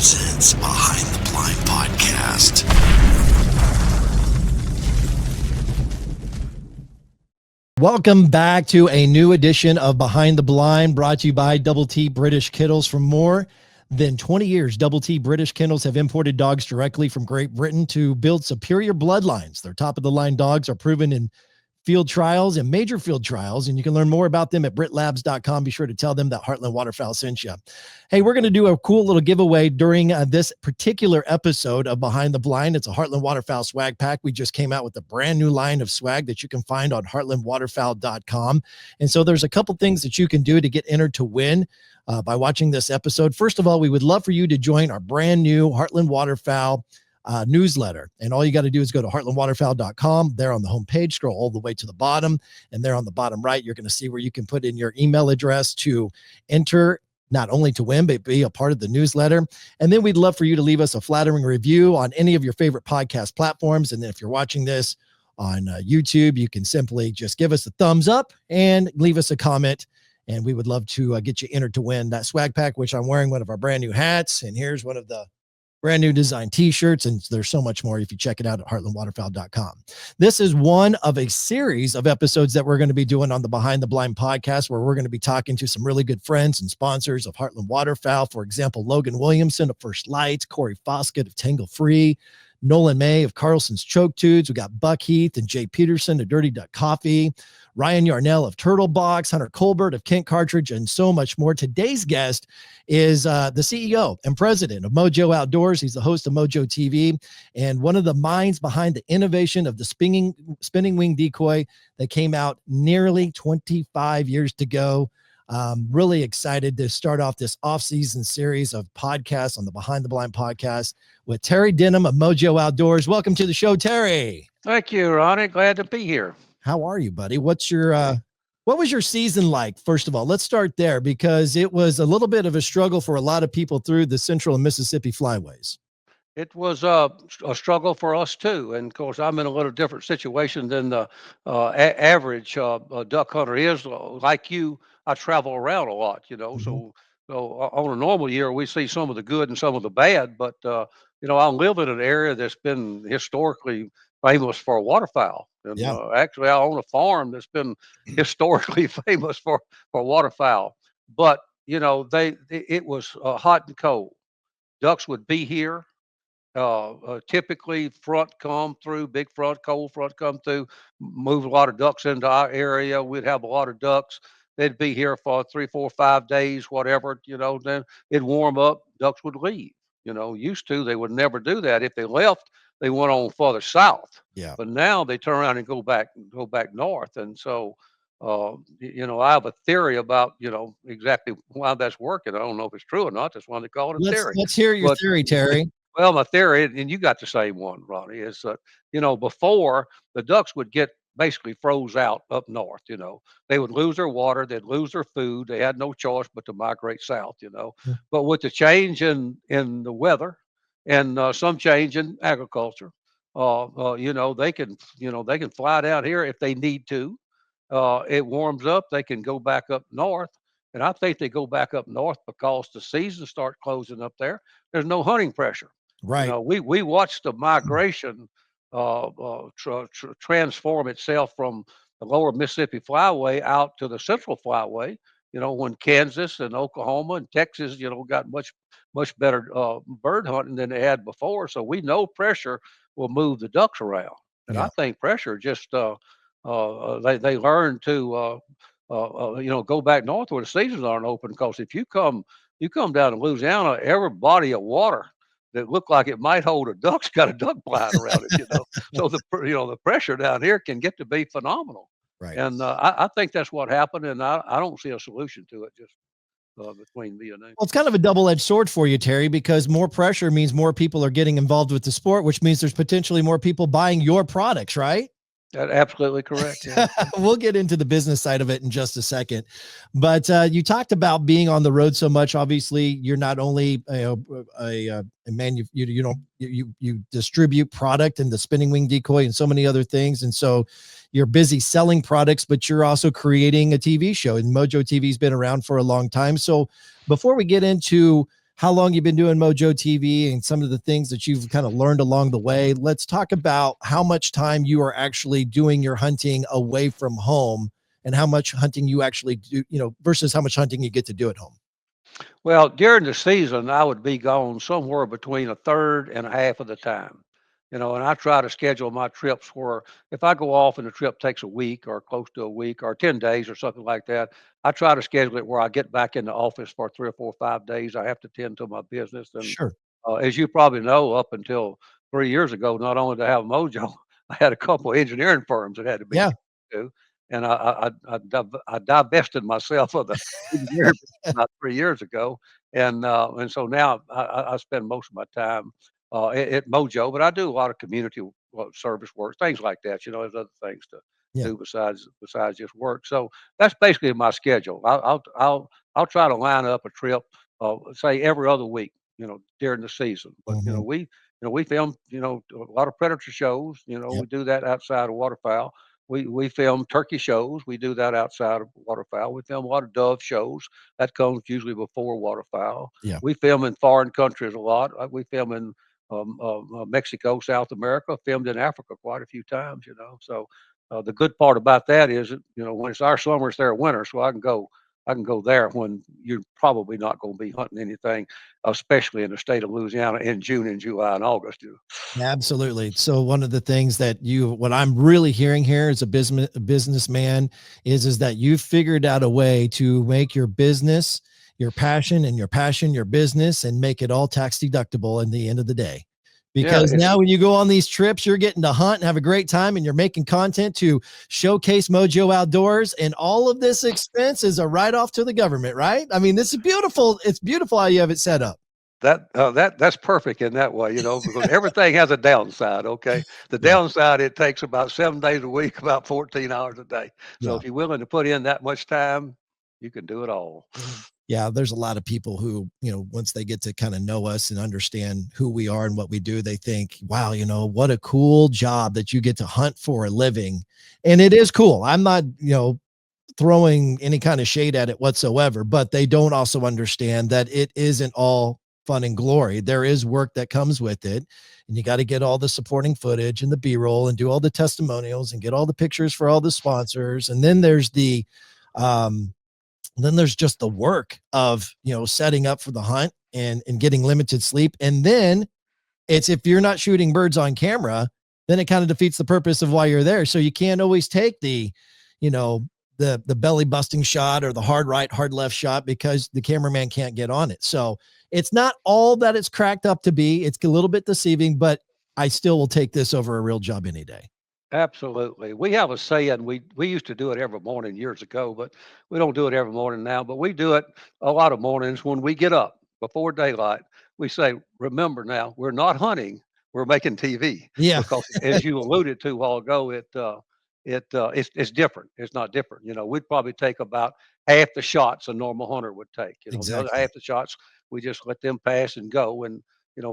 presents Behind the Blind Podcast. Welcome back to a new edition of Behind the Blind, brought to you by Double T British Kennels. For more than 20 years, Double T British Kennels have imported dogs directly from Great Britain to build superior bloodlines. Their top-of-the-line dogs are proven in field trials and major field trials, and you can learn more about them at britlabs.com. Be sure to tell them that Heartland Waterfowl sent you. Hey, we're going to do a cool little giveaway during this particular episode of Behind the Blind. It's a Heartland Waterfowl swag pack. We just came out with a brand new line of swag that you can find on heartlandwaterfowl.com. And so there's a couple things that you can do to get entered to win by watching this episode. First of all, we would love for you to join our brand new Heartland Waterfowl newsletter. And all you got to do is go to heartlandwaterfowl.com. There on the homepage, scroll all the way to the bottom. And there on the bottom right, you're going to see where you can put in your email address to enter, not only to win, but be a part of the newsletter. And then we'd love for you to leave us a flattering review on any of your favorite podcast platforms. And then if you're watching this on YouTube, you can simply just give us a thumbs up and leave us a comment. And we would love to get you entered to win that swag pack, which I'm wearing one of our brand new hats. And here's one of the brand new design t-shirts, and there's so much more if you check it out at heartlandwaterfowl.com. This is one of a series of episodes that we're going to be doing on the Behind the Blind podcast, where we're going to be talking to some really good friends and sponsors of Heartland Waterfowl. For example, Logan Williamson of First Lights, Corey Foskett of Tangle Free, Nolan May of Carlson's Choke Toots. We got Buck Heath and Jay Peterson of Dirty Duck Coffee, Ryan Yarnell of Turtle Box, Hunter Colbert of Kent Cartridge, and so much more. Today's guest is the CEO and president of MOJO Outdoors. He's the host of MOJO TV and one of the minds behind the innovation of the spinning wing decoy that came out nearly 25 years ago. Really excited to start off this off-season series of podcasts on the Behind the Blind podcast with Terry Denmon of MOJO Outdoors. Welcome to the show, Terry. Thank you, Ronnie. Glad to be here. How are you, buddy? What's your what was your season like? First of all, let's start there, because it was a little bit of a struggle for a lot of people through the Central and Mississippi flyways. It was a struggle for us too, and of course, I'm in a little different situation than the average duck hunter is. Like you, I travel around a lot, So on a normal year, we see some of the good and some of the bad. But I live in an area that's been historically famous for waterfowl, and actually, I own a farm that's been historically famous for waterfowl. But it was hot and cold. Ducks would be here. Typically front come through, big front, cold front come through, move a lot of ducks into our area. We'd have a lot of ducks. They'd be here for 3, 4, 5 days, whatever, then it'd warm up, ducks would leave. Used to, they would never do that. If they left, they went on further south. Yeah. But now they turn around and go back north. And so, I have a theory about, exactly why that's working. I don't know if it's true or not. That's why they call it a theory. Let's hear your theory, Terry. Well, my theory, and you got the same one, Ronnie, is that, before the ducks would get basically froze out up north, they would lose their water, they'd lose their food. They had no choice but to migrate south, Yeah. But with the change in the weather and some change in agriculture, they can fly down here if they need to. It warms up, they can go back up north. And I think they go back up north because the seasons start closing up there. There's no hunting pressure. Right. We watched the migration transform itself from the lower Mississippi Flyway out to the Central Flyway. When Kansas and Oklahoma and Texas, got much better bird hunting than they had before. So we know pressure will move the ducks around. And I think pressure just they learn to go back north where the seasons aren't open. Because if you come down to Louisiana, every body of water that looked like it might hold a duck's got a duck blind around it, So the pressure down here can get to be phenomenal. Right. And I think that's what happened, and I don't see a solution to it just between me and them. Well, it's kind of a double-edged sword for you, Terry, because more pressure means more people are getting involved with the sport, which means there's potentially more people buying your products, right? That's absolutely correct. Yeah. We'll get into the business side of it in just a second, but you talked about being on the road so much. Obviously, you're not only a you distribute product and the spinning wing decoy and so many other things, and so you're busy selling products, but you're also creating a TV show. And MOJO TV's been around for a long time. So before we get into how long you've been doing MOJO TV and some of the things that you've kind of learned along the way. Let's talk about how much time you are actually doing your hunting away from home and how much hunting you actually do, versus how much hunting you get to do at home. Well, during the season, I would be gone somewhere between a third and a half of the time. And I try to schedule my trips where if I go off and the trip takes a week or close to a week or 10 days or something like that, I try to schedule it where I get back in the office for 3 or 4 or 5 days. I have to tend to my business. And Sure. as you probably know, up until 3 years ago, not only did I have Mojo, I had a couple of engineering firms that had to be Yeah. to. And I divested myself of the engineering about 3 years ago, and so now I spend most of my time at Mojo, but I do a lot of community service work, things like that. There's other things to Yeah. do besides just work. So that's basically my schedule. I'll try to line up a trip, say every other week, during the season. But Mhm. we film, a lot of predator shows. Yep. We do that outside of waterfowl. We film turkey shows. We do that outside of waterfowl. We film a lot of dove shows. That comes usually before waterfowl. Yeah. We film in foreign countries a lot. We film in Mexico, South America. Filmed in Africa quite a few times. So the good part about that is, when it's our summer, it's their winter. So I can go. I can go there when you're probably not going to be hunting anything, especially in the state of Louisiana in June and July and August. Absolutely. So one of the things that what I'm really hearing here as a businessman is that you figured out a way to make your business, your passion, and your passion, your business, and make it all tax deductible in the end of the day. Yeah, Because now when you go on these trips, you're getting to hunt and have a great time, and you're making content to showcase MOJO Outdoors, and all of this expense is a write-off to the government, right? I mean, this is beautiful. It's beautiful how you have it set up. That's perfect in that way, because everything has a downside. Okay, the Yeah. downside, it takes about 7 days a week, about 14 hours a day. So Yeah. if you're willing to put in that much time, you can do it all. Yeah, there's a lot of people who, once they get to kind of know us and understand who we are and what we do, they think, wow, what a cool job that you get to hunt for a living. And it is cool. I'm not, throwing any kind of shade at it whatsoever, but they don't also understand that it isn't all fun and glory. There is work that comes with it, and you got to get all the supporting footage and the B-roll and do all the testimonials and get all the pictures for all the sponsors. And then there's just the work of, setting up for the hunt and getting limited sleep. And then it's, if you're not shooting birds on camera, then it kind of defeats the purpose of why you're there. So you can't always take you know, the belly busting shot or the hard right, hard left shot because the cameraman can't get on it. So it's not all that it's cracked up to be. It's a little bit deceiving, but I still will take this over a real job any day. Absolutely. We have a saying. We used to do it every morning years ago, but we don't do it every morning now. But we do it a lot of mornings when we get up before daylight. We say, "Remember now, we're not hunting. We're making TV." Yeah. Because, as you alluded to a while ago, it's different. It's not different. We'd probably take about half the shots a normal hunter would take. The other Exactly. half the shots, we just let them pass and go. And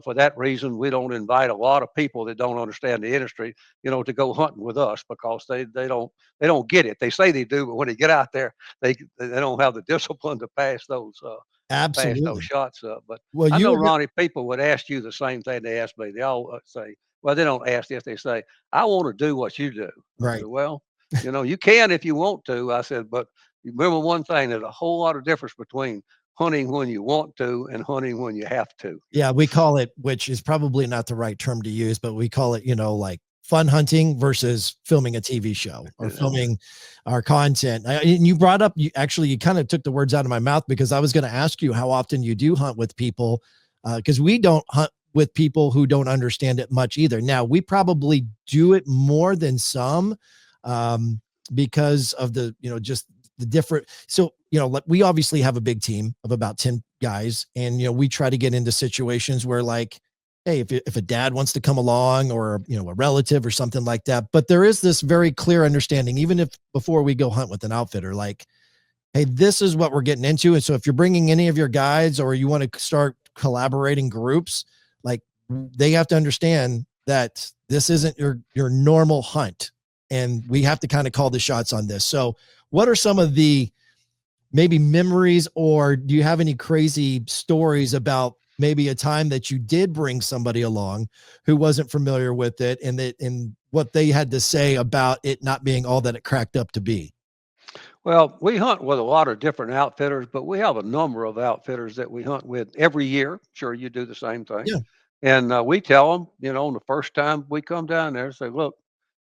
for that reason, we don't invite a lot of people that don't understand the industry, to go hunting with us because they don't get it. They say they do, but when they get out there, they don't have the discipline to pass those Absolutely. shots up. But Well, I you know, were Ronnie, people would ask you the same thing they ask me. They all say, well, they don't ask this. They say, I want to do what you do. I right. said, well, you can if you want to. I said, but remember one thing, there's a whole lot of difference between hunting when you want to and hunting when you have to. Yeah, we call it, which is probably not the right term to use, but we call it, like fun hunting versus filming a TV show or filming our content. And you brought up, you kind of took the words out of my mouth because I was going to ask you how often you do hunt with people, because we don't hunt with people who don't understand it much either. Now, we probably do it more than some, because of the, just the different. So, like we obviously have a big team of about 10 guys, and, we try to get into situations where, like, hey, if a dad wants to come along or, a relative or something like that, but there is this very clear understanding, even if before we go hunt with an outfitter, like, hey, this is what we're getting into. And so if you're bringing any of your guides or you want to start collaborating groups, like, they have to understand that this isn't your normal hunt, and we have to kind of call the shots on this. So what are some of the maybe memories, or do you have any crazy stories about maybe a time that you did bring somebody along who wasn't familiar with it, and what they had to say about it not being all that it cracked up to be? Well, we hunt with a lot of different outfitters, but we have a number of outfitters that we hunt with every year. Sure, you do the same thing. Yeah. And we tell them, the first time we come down there, say, look,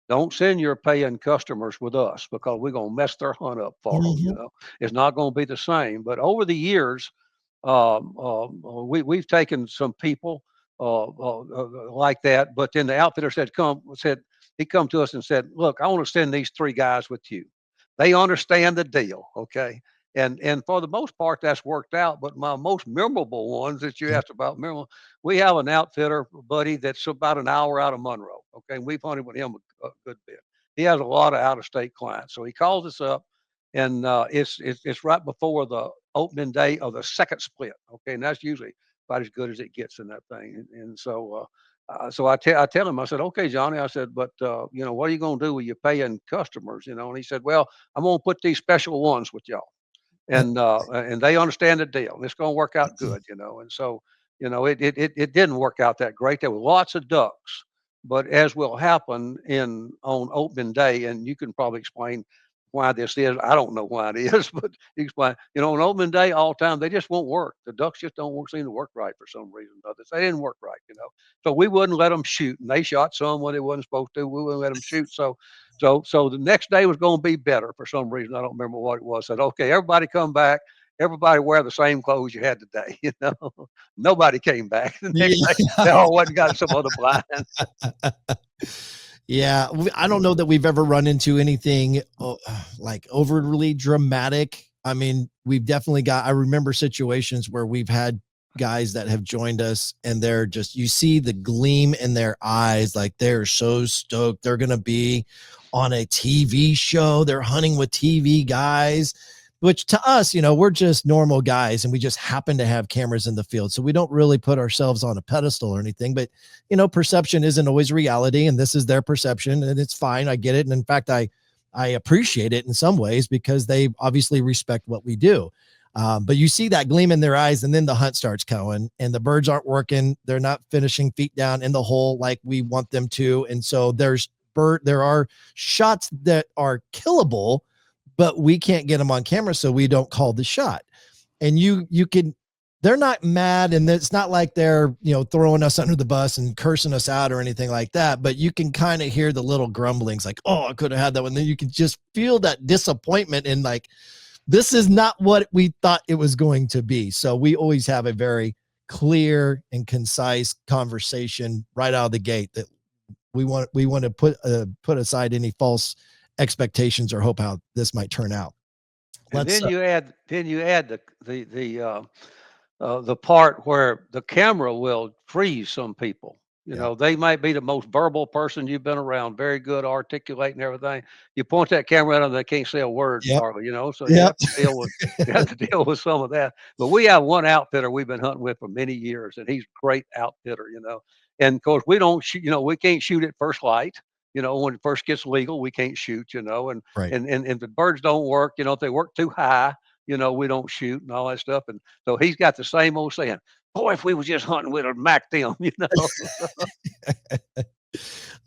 don't send your paying customers with us because we're going to mess their hunt up for them. Mhm. It's not going to be the same. But over the years, we've taken some people like that. But then the outfitter said he come to us and said, look, I want to send these three guys with you. They understand the deal, okay? And for the most part, that's worked out. But my most memorable ones that you Yeah. asked about, we have an outfitter buddy that's about an hour out of Monroe. Okay, we've hunted with him a good bit. He has a lot of out-of-state clients, so he calls us up, and it's right before the opening day of the second split. Okay, and that's usually about as good as it gets in that thing. So I tell him, I said, okay, Johnny, I said, but what are you going to do with your paying customers? And he said, well, I'm going to put these special ones with y'all, and they understand the deal. It's going to work out good. And so, it didn't work out that great. There were lots of ducks, but as will happen on opening day, and you can probably explain why this is. I don't know why it is, but you explain. On opening day, all the time they just won't work. The ducks just don't seem to work right for some reason. Others they didn't work right. So we wouldn't let them shoot, and they shot some when they wasn't supposed to. We wouldn't let them shoot. So the next day was going to be better for some reason. I don't remember what it was. Said, okay, everybody come back. Everybody wear the same clothes you had today. Nobody came back the next day. They all went and got some other blind. Yeah, I don't know that we've ever run into anything like overly dramatic. I mean, we've definitely I remember situations where we've had guys that have joined us, and they're just, you see the gleam in their eyes, like they're so stoked they're going to be on a TV show. They're hunting with TV guys, which to us, we're just normal guys, and we just happen to have cameras in the field. So we don't really put ourselves on a pedestal or anything, but perception isn't always reality, and this is their perception, and it's fine. I get it. And in fact, I appreciate it in some ways because they obviously respect what we do. But you see that gleam in their eyes, and then the hunt starts going, and the birds aren't working. They're not finishing feet down in the hole like we want them to. And so there are shots that are killable, but we can't get them on camera, so we don't call the shot. And they're not mad, and it's not like they're throwing us under the bus and cursing us out or anything like that, but you can kind of hear the little grumblings like, oh, I could have had that one. Then you can just feel that disappointment, and like, this is not what we thought it was going to be. So we always have a very clear and concise conversation right out of the gate that we want to put aside any false expectations or hope how this might turn out. And then you add the part where the camera will freeze some people. They might be the most verbal person you've been around, very good articulating everything. You point that camera at them, they can't say a word, Yep. hardly. So Yep. you have to deal with some of that. But we have one outfitter we've been hunting with for many years, and he's a great outfitter. And of course we don't shoot, we can't shoot at first light. When it first gets legal, we can't shoot, and Right. and the birds don't work, if they work too high, we don't shoot and all that stuff. And so he's got the same old saying, boy, if we was just hunting, we'd have macked them.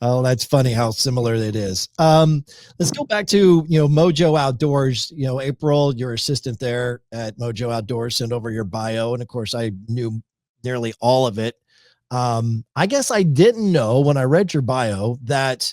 Oh, that's funny how similar it is. Let's go back to, MOJO Outdoors. April, your assistant there at MOJO Outdoors, sent over your bio. And of course, I knew nearly all of it. I guess I didn't know when I read your bio that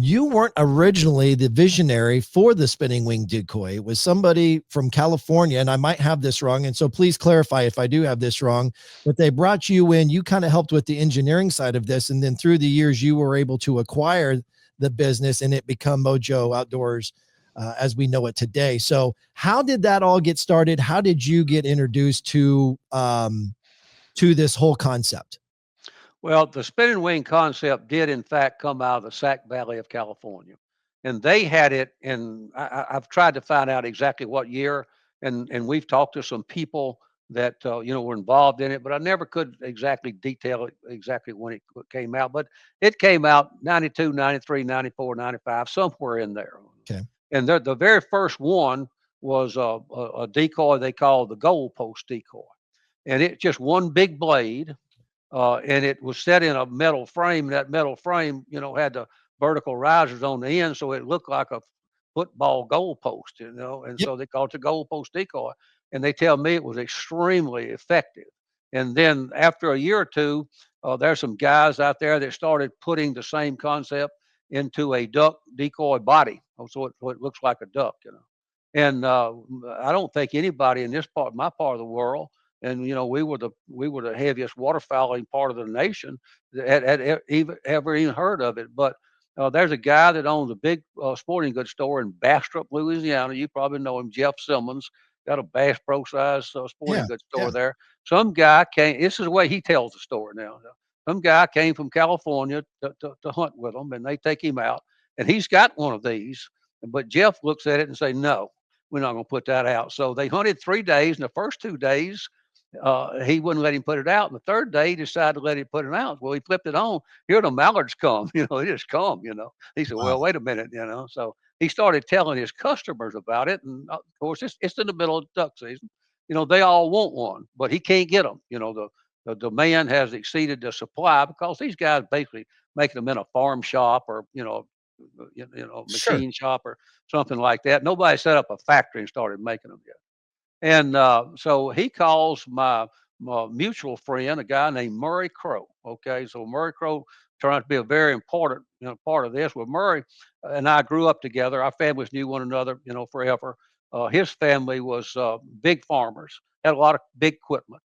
you weren't originally the visionary for the spinning wing decoy. It was somebody from California, and I might have this wrong, and so please clarify if I do have this wrong, but they brought you in. You kind of helped with the engineering side of this, and then through the years, you were able to acquire the business, and it become MOJO Outdoors as we know it today. So how did that all get started? How did you get introduced to this whole concept? Well, the spinning wing concept did in fact come out of the Sac Valley of California, and they had it. And I've tried to find out exactly what year, and we've talked to some people that were involved in it, but I never could exactly detail it exactly when it came out. But it came out 92, 93, 94, 95, somewhere in there. Okay. And the very first one was a decoy they called the goalpost decoy, and it just one big blade, and it was set in a metal frame. That metal frame, had the vertical risers on the end, so it looked like a football goalpost, and Yep. so they called it the goalpost decoy. And they tell me it was extremely effective. And then after a year or two, there's some guys out there that started putting the same concept into a duck decoy body, so it looks like a duck. And I don't think anybody in my part of the world, and we were the heaviest waterfowling part of the nation that had ever even heard of it. But there's a guy that owns a big sporting goods store in Bastrop, Louisiana. You probably know him, Jeff Simmons. Got a Bass Pro size sporting Yeah. goods Yeah. store there. Some guy came. This is the way he tells the story now. Some guy came from California to hunt with them, and they take him out, and he's got one of these. But Jeff looks at it and say, "No, we're not going to put that out." So they hunted 3 days. And the first 2 days, he wouldn't let him put it out. And the third day, he decided to let him put it out. Well, he flipped it on. Here the mallards come. They just come. He said, Wow. "Well, wait a minute." So he started telling his customers about it. And of course, it's in the middle of duck season. They all want one, but he can't get them. The demand has exceeded the supply because these guys basically making them in a farm shop or Sure. machine shop or something like that. Nobody set up a factory and started making them yet. And so he calls my mutual friend, a guy named Murray Crow. Okay, so Murray Crow turned out to be a very important part of this. Well, Murray and I grew up together. Our families knew one another, forever. His family was big farmers, had a lot of big equipment.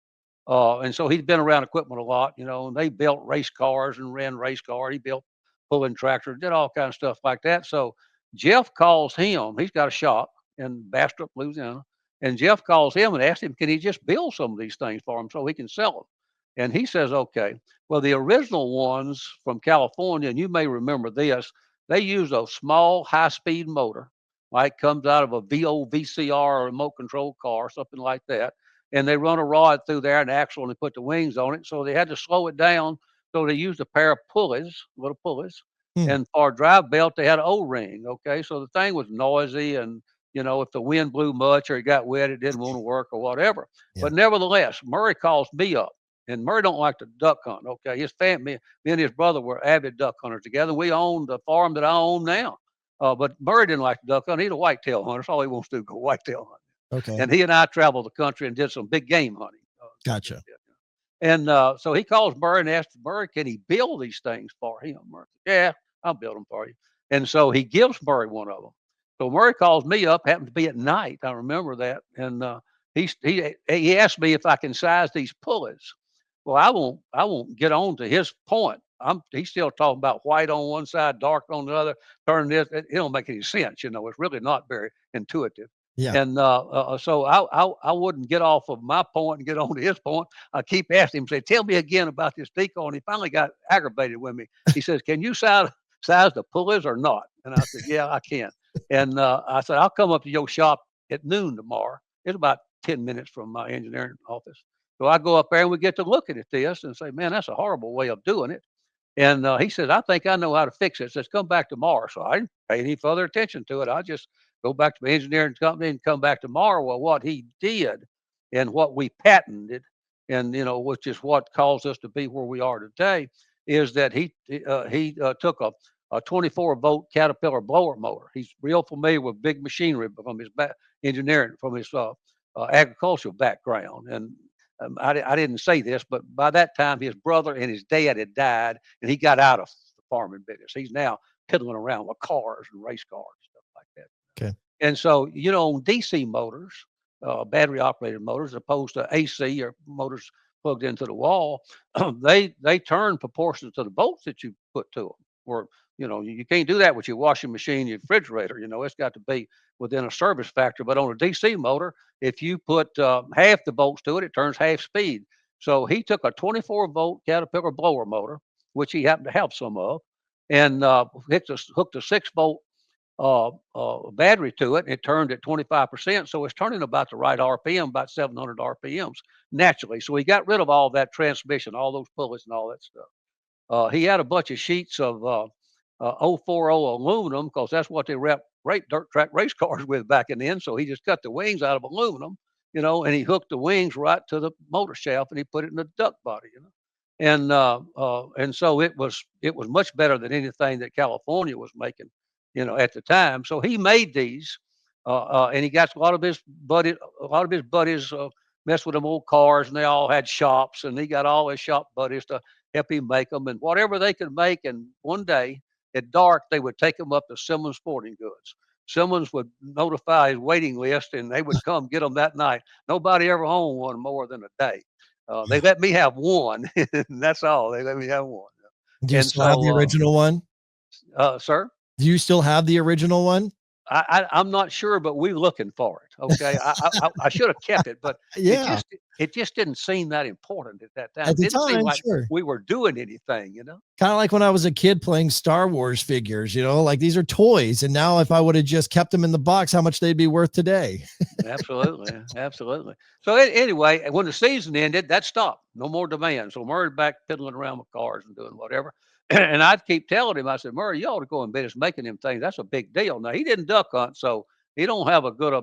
And so he'd been around equipment a lot, and they built race cars and ran race cars. He built pulling tractors, did all kinds of stuff like that. So Jeff calls him. He's got a shop in Bastrop, Louisiana. And Jeff calls him and asks him, can he just build some of these things for him so he can sell them? And he says, okay. Well, the original ones from California, and you may remember this, they use a small high-speed motor, like comes out of a VOVCR or remote control car, something like that, and they run a rod through there and axle and they put the wings on it. So they had to slow it down. So they used a pair of pulleys, little pulleys. Hmm. And for a drive belt, they had an O-ring. Okay. So the thing was noisy. And, if the wind blew much or it got wet, it didn't want to work or whatever. Yeah. But nevertheless, Murray calls me up. And Murray don't like to duck hunt. Okay. His family, me and his brother were avid duck hunters together. We owned the farm that I own now. But Murray didn't like to duck hunt. He's a whitetail hunter. That's all he wants to do, go whitetail hunt. Okay. And he and I traveled the country and did some big game hunting. Gotcha. And so he calls Murray and asks Murray, can he build these things for him? Murray said, yeah, I'll build them for you. And so he gives Murray one of them. So Murray calls me up, happened to be at night. I remember that. And he asked me if I can size these pulleys. Well, I won't get on to his point. He's still talking about white on one side, dark on the other, turning this. It don't make any sense. It's really not very intuitive. Yeah. And so I wouldn't get off of my point and get on to his point. I keep asking him, say, tell me again about this decoy. And he finally got aggravated with me. He says, can you size the pulleys or not? And I said, yeah, I can. And I said, I'll come up to your shop at noon tomorrow. It's about 10 minutes from my engineering office. So I go up there and we get to looking at this and say, man, that's a horrible way of doing it. And he says, I think I know how to fix it. Says, come back tomorrow. So I didn't pay any further attention to it. I just go back to my engineering company and come back tomorrow. Well, what he did and what we patented, and which is what caused us to be where we are today, is that he took a 24-volt Caterpillar blower motor. He's real familiar with big machinery from his engineering, from his agricultural background. And I didn't say this, but by that time, his brother and his dad had died, and he got out of the farming business. He's now piddling around with cars and race cars and stuff like that. Okay. And so, on DC motors, battery operated motors, opposed to AC or motors plugged into the wall, they turn proportional to the volts that you put to them. Or you can't do that with your washing machine, your refrigerator. It's got to be within a service factor. But on a DC motor, if you put half the volts to it, it turns half speed. So he took a 24-volt Caterpillar blower motor, which he happened to have some of, and hooked a 6-volt battery to it. It turned at 25%. So it's turning about the right RPM, about 700 RPMs naturally. So he got rid of all that transmission, all those pulleys and all that stuff. He had a bunch of sheets of 040 aluminum because that's what they dirt track race cars with back in then. So he just cut the wings out of aluminum, and he hooked the wings right to the motor shaft and he put it in the duck body. And so it was much better than anything that California was making, at the time. So he made these, and he got a lot of his buddies messed with them old cars, and they all had shops, and he got all his shop buddies to help him make them, and whatever they could make. And one day at dark, they would take them up to Simmons Sporting Goods. Simmons would notify his waiting list, and they would come get them that night. Nobody ever owned one more than a day. They let me have one, and that's all. They let me have one. Do you And still have the so, original one? sir, Do you still have the original one? I'm not sure, but we're looking for it. Okay, I should have kept it, but it Yeah, just it just didn't seem that important at that time. at It the didn't seem time, like sure. we were doing anything. Kinda like when I was a kid playing Star Wars figures, like these are toys, and now if I would have just kept them in the box, how much they'd be worth today. Absolutely, absolutely. So anyway, when the season ended, that stopped. No more demand. So Murray back piddling around with cars and doing whatever. And I'd keep telling him, I said, Murray, you ought to go in business making them things. That's a big deal. Now he didn't duck hunt, so he don't have a good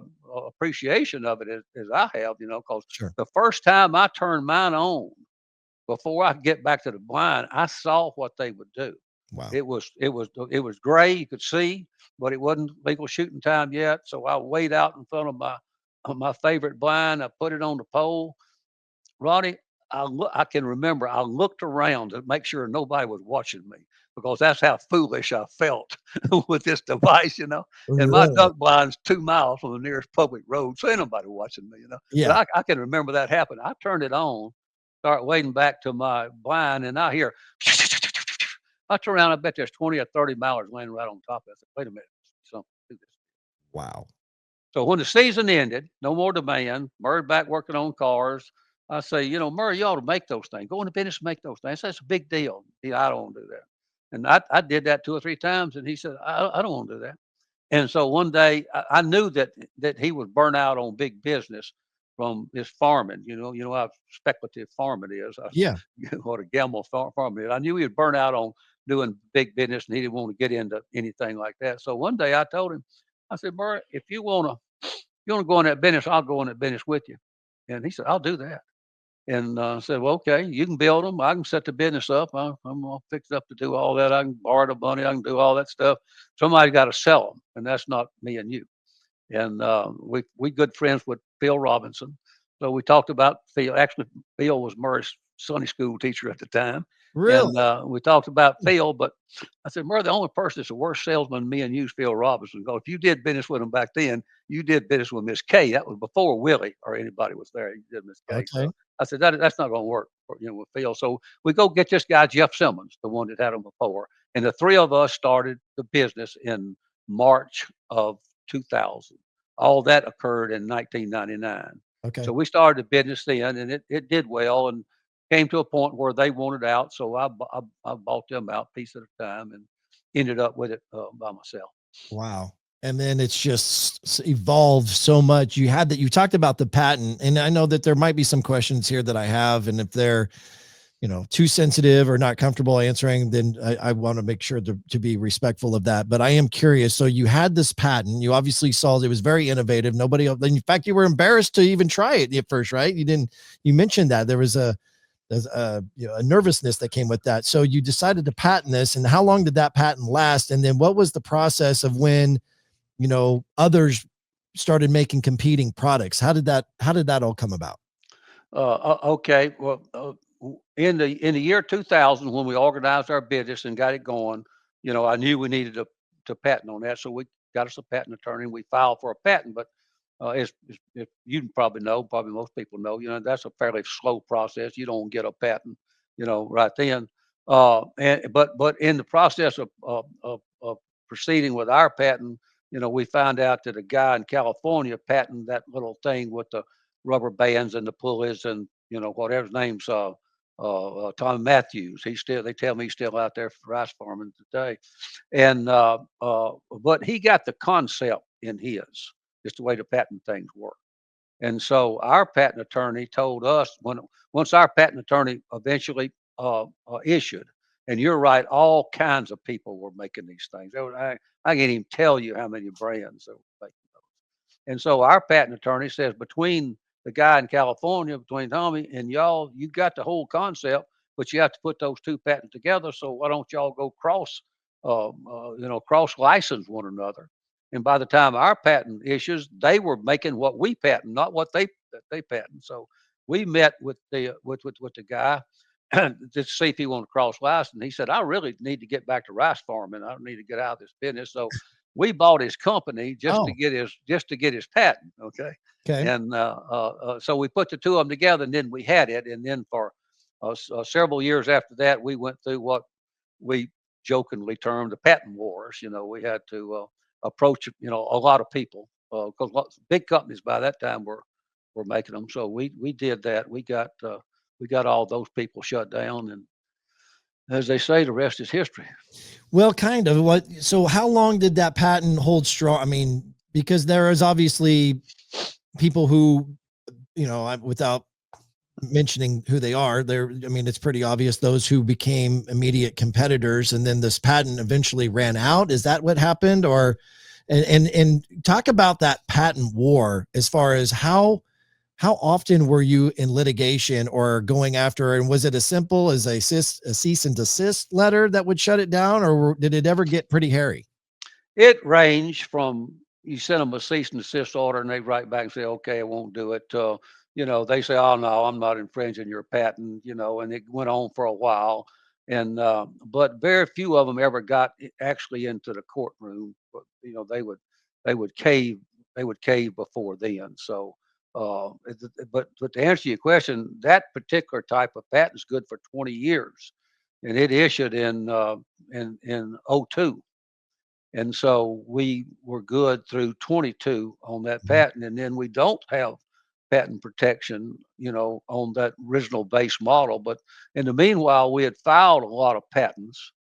appreciation of it as I have, because Sure. the first time I turned mine on, before I could get back to the blind, I saw what they would do. Wow. It was gray, you could see, but it wasn't legal shooting time yet. So I weighed out in front of my favorite blind. I put it on the pole. Ronnie, I can remember I looked around to make sure nobody was watching me, because that's how foolish I felt with this device. And my Really? duck blind's 2 miles from the nearest public road, so ain't nobody watching me. But Yeah. I can remember that happened. I turned it on, start wading back to my blind, and I hear I turn around, I bet there's 20 or 30 mallards laying right on top of it. I said, "Wait a minute, something do this." Wow. So when the season ended, no more demand, Murray back working on cars. I say, Murray, you ought to make those things. Go into business, make those things. That's a big deal. I don't want to do that. And I did that 2 or 3 times, and he said, I don't want to do that. And so one day I knew that he was burnt out on big business from his farming. You know how speculative farming is. Yeah. What a gamble farming is. I knew he was burnt out on doing big business, and he didn't want to get into anything like that. So one day I told him, I said, Murray, if you want to go in that business, I'll go in that business with you. And he said, I'll do that. And I said, well, okay, you can build them. I can set the business up. I'm all fixed up to do all that. I can borrow the money. I can do all that stuff. Somebody got to sell them, and that's not me and you. And we good friends with Phil Robinson. So we talked about Phil. Actually, Phil was Murray's Sunday school teacher at the time. Really? And we talked about Phil, but I said, Murray, the only person that's a worse salesman than me and you is Phil Robinson. Because if you did business with him back then, you did business with Miss K. That was before Willie or anybody was there. You did Miss K. So Okay. I said, that's not going to work with Phil. So we go get this guy, Jeff Simmons, the one that had him before. And the three of us started the business in March of 2000. All that occurred in 1999. Okay. So we started the business then, and it did well, and came to a point where they wanted out. So I bought them out piece at a time, and ended up with it by myself. Wow. And then it's just evolved so much. You talked about the patent, and I know that there might be some questions here that I have, and if they're, too sensitive or not comfortable answering, then I want to make sure to be respectful of that. But I am curious. So you had this patent, you obviously saw it was very innovative. Nobody else, in fact, you were embarrassed to even try it at first, right? You mentioned that there was there's a nervousness that came with that. So you decided to patent this, and how long did that patent last? And then what was the process of when, others started making competing products? How did that all come about? Okay. Well, in the year 2000, when we organized our business and got it going, I knew we needed to patent on that, so we got us a patent attorney and we filed for a patent. But if you probably know, probably most people know, that's a fairly slow process. You don't get a patent, right then. But in the process of proceeding with our patent, we found out that a guy in California patented that little thing with the rubber bands and the pulleys and whatever his name's Tom Matthews. They tell me he's still out there for rice farming today. And but he got the concept in his, just the way the patent things work. And so our patent attorney told us once our patent attorney eventually issued, And you're right, all kinds of people were making these things. I can't even tell you how many brands that were making those. And so our patent attorney says between the guy in California, between Tommy and y'all, you got the whole concept, but you have to put those two patents together. So why don't y'all go cross license one another? And by the time our patent issues, they were making what we patent, not what they patent. So we met with the guy to see if he wanted to cross license. He said, I really need to get back to rice farming. I don't need to get out of this business. So we bought his company just to Oh, get his patent. Okay. okay. And so we put the two of them together, and then we had it. And then for several years after that, we went through what we jokingly termed the patent wars. We had to approach a lot of people because big companies by that time were making them. So we did that. We got all those people shut down, and as they say, the rest is history. Well, kind of. So how long did that patent hold strong? I mean, because there is obviously people who, without mentioning who they are, I mean, it's pretty obvious those who became immediate competitors, and then this patent eventually ran out. Is that what happened? Or, and talk about that patent war as far as how often were you in litigation or going after, and was it as simple as a cease and desist letter that would shut it down, or did it ever get pretty hairy? It ranged from you send them a cease and desist order, and they write back and say, "Okay, I won't do it." They say, "Oh no, I'm not infringing your patent." And it went on for a while, and but very few of them ever got actually into the courtroom. But they would cave before then. So, but to answer your question, that particular type of patent is good for 20 years, and it issued in '02. And so we were good through 22 on that patent. And then we don't have patent protection, on that original base model. But in the meanwhile, we had filed a lot of patents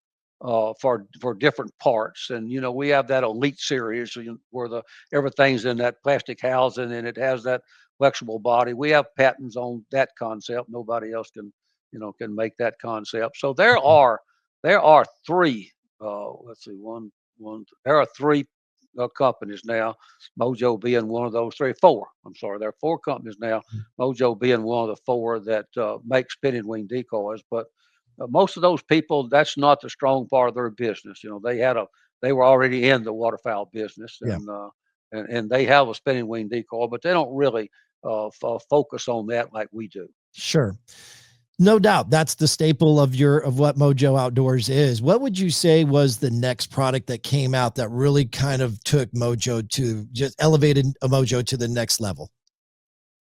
for different parts. And, we have that elite series where everything's in that plastic housing and it has that flexible body. We have patents on that concept. Nobody else can make that concept. So there are three, let's see, there are three companies now, MOJO being one of those three. Four. I'm sorry, there are four companies now, MOJO being one of the four that make spinning wing decoys. But most of those people, that's not the strong part of their business. They were already in the waterfowl business, Yeah, and they have a spinning wing decoy, but they don't really focus on that like we do. sure. No doubt. That's the staple of what MOJO Outdoors is. What would you say was the next product that came out that really kind of took MOJO to just elevated a MOJO to the next level?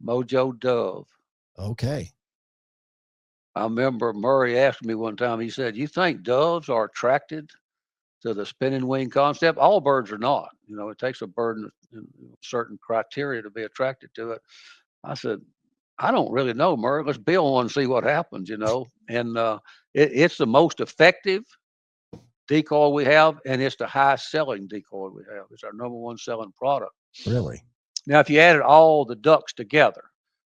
MOJO Dove. Okay. I remember Murray asked me one time, he said, "You think doves are attracted to the spinning wing concept?" All birds are not. It takes a bird in certain criteria to be attracted to it. I said, "I don't really know, Murray. Let's build one and see what happens." And it's the most effective decoy we have, and it's the highest selling decoy we have. It's our number one selling product. Really? Now, if you added all the ducks together,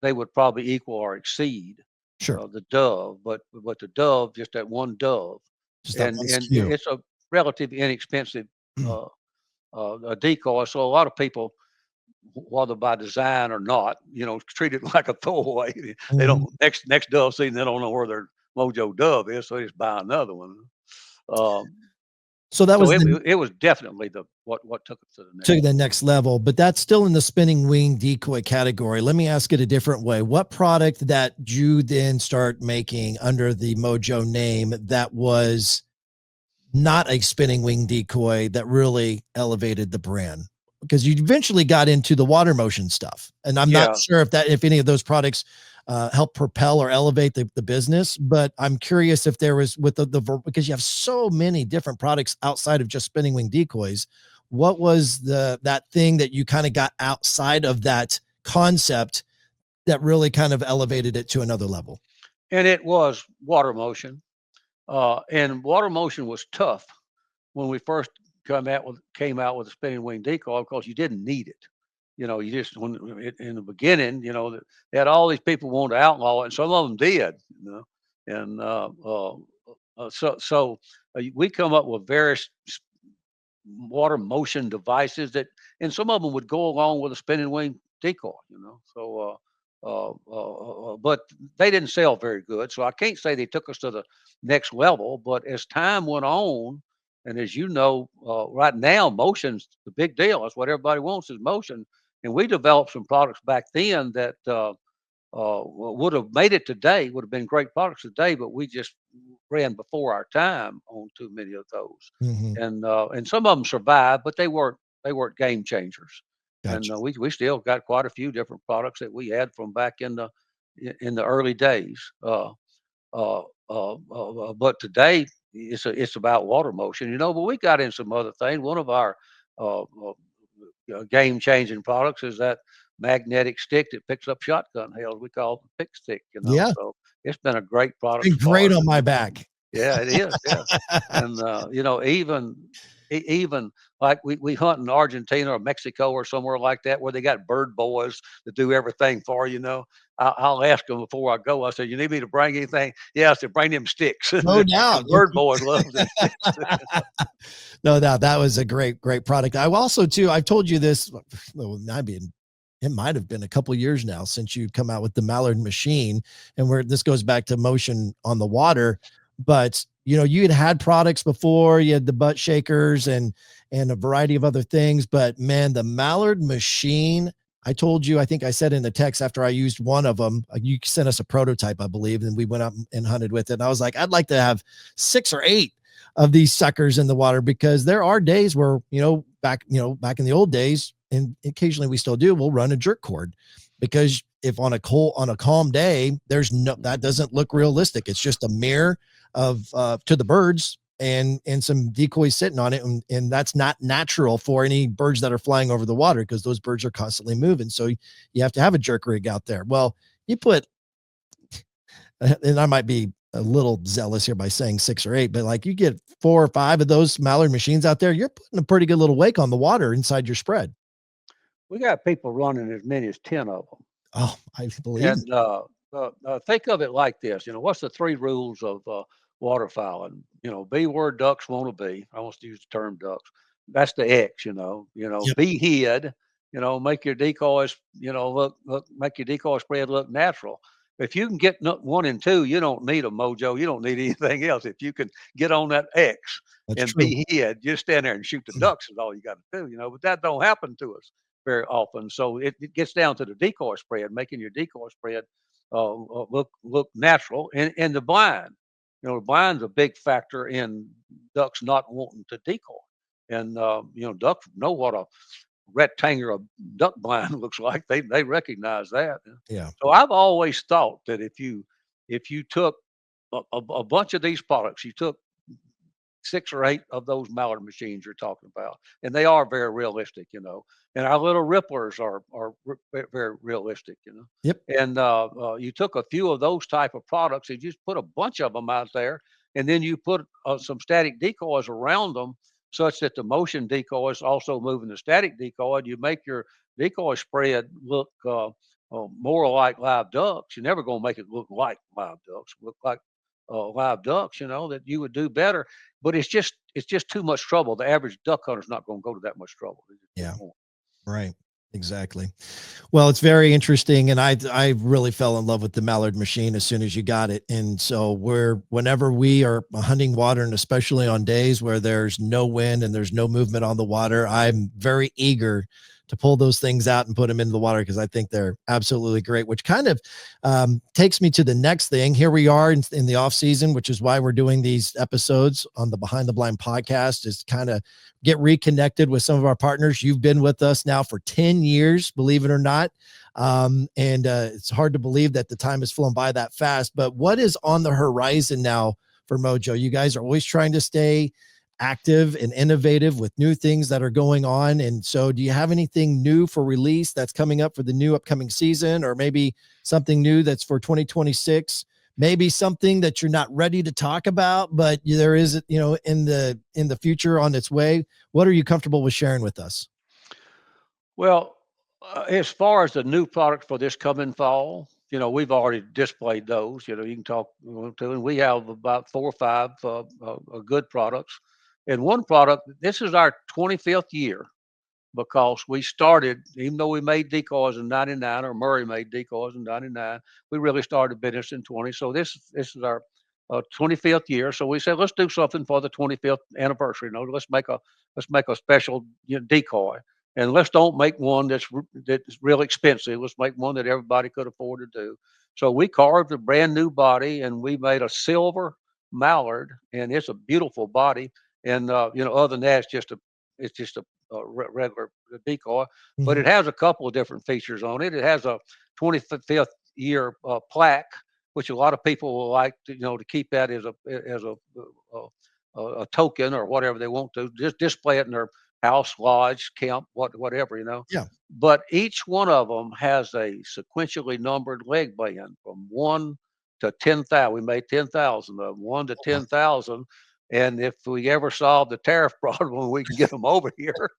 they would probably equal or exceed Sure. the dove, but the dove, just that one dove, Just that and one and SKU. it's a relatively inexpensive uh, a decoy. So a lot of people, whether by design or not, treat it like a throwaway. They don't Mhm. next dove season, they don't know where their MOJO dove is, so they just buy another one. Um, So that so was it the it was definitely what took it to the next. to the next level, but that's still in the spinning wing decoy category. Let me ask it a different way. What product that you then start making under the MOJO name that was not a spinning wing decoy that really elevated the brand? Because you eventually got into the water motion stuff, and I'm not Yeah, sure if any of those products help propel or elevate the business, but I'm curious if there was with because you have so many different products outside of just spinning wing decoys. What was that thing that you kind of got outside of that concept that really kind of elevated it to another level? and it was water motion, and water motion was tough when we first came out with a spinning wing decoy because you didn't need it. You just in the beginning, they had all these people wanting to outlaw it, and some of them did. And we come up with various water motion devices that, and some of them would go along with a spinning wing decoy, but they didn't sell very good. So I can't say they took us to the next level, but as time went on, and as you know, right now, motion's the big deal. That's what everybody wants is motion. And we developed some products back then that, would have made it today, would have been great products today, but we just ran before our time on too many of those. Hmm. And some of them survived, but they weren't game changers. And Gotcha. we still got quite a few different products that we had from back in the early days. But today it's about water motion, but we got in some other things. One of our game changing products is that magnetic stick that picks up shotgun hails. We call it the pick stick, Yeah. So it's been a great product Been for great us. on my back. Yeah, it is. Yeah. And even like we hunt in Argentina or Mexico or somewhere like that where they got bird boys that do everything for you. I'll ask them before I go. I said, "You need me to bring anything?" Yeah, I said, "Bring them sticks." No The doubt. bird boys love them sticks. No doubt. That was a great product. I also too, I've told you this, well, it might have been a couple years now since you come out with the Mallard machine, and where this goes back to motion on the water. But you had products before, you had the butt shakers and a variety of other things. But man, the Mallard machine, I told you, I think I said in the text after I used one of them, you sent us a prototype, I believe, and we went up and hunted with it. And I was like, I'd like to have 6 or 8 of these suckers in the water, because there are days where, back in the old days, and occasionally we still do, we'll run a jerk cord, because if on a calm day, that doesn't look realistic. It's just a mirror of, to the birds and some decoys sitting on it. And that's not natural for any birds that are flying over the water, because those birds are constantly moving. So you have to have a jerk rig out there. Well, you put, and I might be a little zealous here by saying 6 or 8, but like you get 4 or 5 of those Mallard machines out there, you're putting a pretty good little wake on the water inside your spread. We got people running as many as 10 of them. Oh, I believe it. And think of it like this. What's the 3 rules of waterfowl? And be where ducks want to be. I want to use the term ducks. That's the X. Yep. Be hid. Make your decoys. Make your decoy spread look natural. If you can get 1 and 2, you don't need a mojo. You don't need anything else. If you can get on that X That's and true. be hid, just stand there and shoot the ducks is all you got to do. But that don't happen to us very often. So it gets down to the decoy spread, making your decoy spread look natural. And the blind, the blind's a big factor in ducks not wanting to decoy. And ducks know what a rectangular duck blind looks like. They recognize that. Yeah. So I've always thought that if you took a bunch of these products, you took 6 or 8 of those Mallard machines you're talking about, and they are very realistic, And our little ripplers are very realistic, Yep. And you took a few of those type of products and you just put a bunch of them out there, and then you put some static decoys around them, such that the motion decoy is also moving the static decoy. You make your decoy spread look more like live ducks. You're never going to make it look like live ducks. Look like live ducks, that you would do better. But it's just too much trouble. The average duck hunter's not going to go to that much trouble. Yeah. Right. Exactly. Well, it's very interesting. And I really fell in love with the Mallard machine as soon as you got it. And so whenever we are hunting water, and especially on days where there's no wind and there's no movement on the water, I'm very eager to pull those things out and put them into the water, because I think they're absolutely great, which kind of takes me to the next thing. Here we are in the off season, which is why we're doing these episodes on the Behind the Blind podcast, is kind of get reconnected with some of our partners. You've been with us now for 10 years, believe it or not. And it's hard to believe that the time has flown by that fast, but what is on the horizon now for Mojo? You guys are always trying to stay active and innovative with new things that are going on. And so do you have anything new for release that's coming up for the new upcoming season, or maybe something new that's for 2026? Maybe something that you're not ready to talk about, but there is, in the future on its way. What are you comfortable with sharing with us? Well, as far as the new product for this coming fall, we've already displayed those. You can talk to, and we have about 4 or 5 good products. And one product, this is our 25th year because we started, even though we made decoys in '99, or Murray made decoys in '99, we really started business in 20. So this is our 25th year. So we said, let's do something for the 25th anniversary. Let's make a special decoy, and let's don't make one that's real expensive. Let's make one that everybody could afford to do. So we carved a brand new body, and we made a silver mallard, and it's a beautiful body. And other than that, it's just a regular decoy, but Mhm. it has a couple of different features on it. It has a 25th year plaque, which a lot of people will like to keep that as a token or whatever they want to. Just display it in their house, lodge, camp, whatever. Yeah. But each one of them has a sequentially numbered leg band from 1 to 10,000. We made 10,000 of them, 1 to 10,000. And if we ever solve the tariff problem, we can get them over here.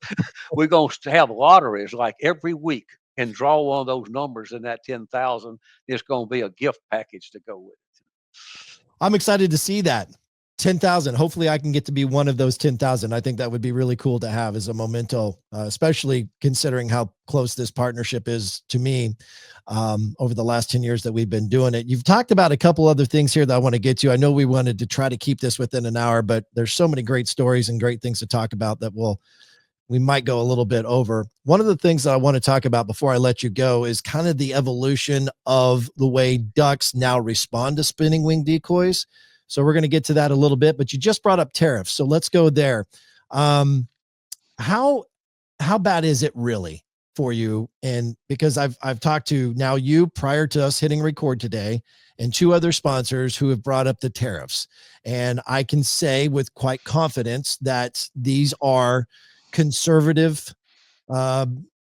We're going to have lotteries like every week and draw one of those numbers in that 10,000. It's going to be a gift package to go with it. I'm excited to see that. 10,000. Hopefully I can get to be one of those 10,000. I think that would be really cool to have as a memento, especially considering how close this partnership is to me over the last 10 years that we've been doing it. You've talked about a couple other things here that I want to get to. I know we wanted to try to keep this within an hour, but there's so many great stories and great things to talk about that we might go a little bit over. One of the things that I want to talk about before I let you go is kind of the evolution of the way ducks now respond to spinning wing decoys. So we're going to get to that a little bit, but you just brought up tariffs. So let's go there. Um, how, how bad is it really for you? And because I've talked to now you prior to us hitting record today and 2 other sponsors who have brought up the tariffs. And I can say with quite confidence that these are conservative uh,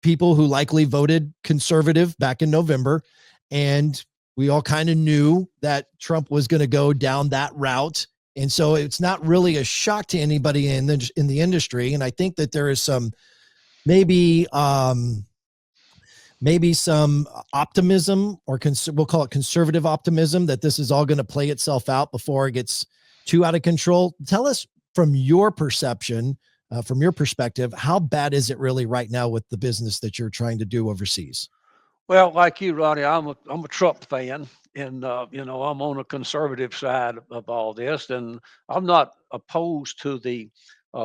people who likely voted conservative back in November. And we all kind of knew that Trump was going to go down that route. And so it's not really a shock to anybody in the industry. And I think that there is some maybe maybe some optimism, or we'll call it conservative optimism, that this is all going to play itself out before it gets too out of control. Tell us from your perception, from your perspective, how bad is it really right now with the business that you're trying to do overseas? Well, like you, Ronnie, I'm a Trump fan, and I'm on the conservative side of all this, and I'm not opposed to the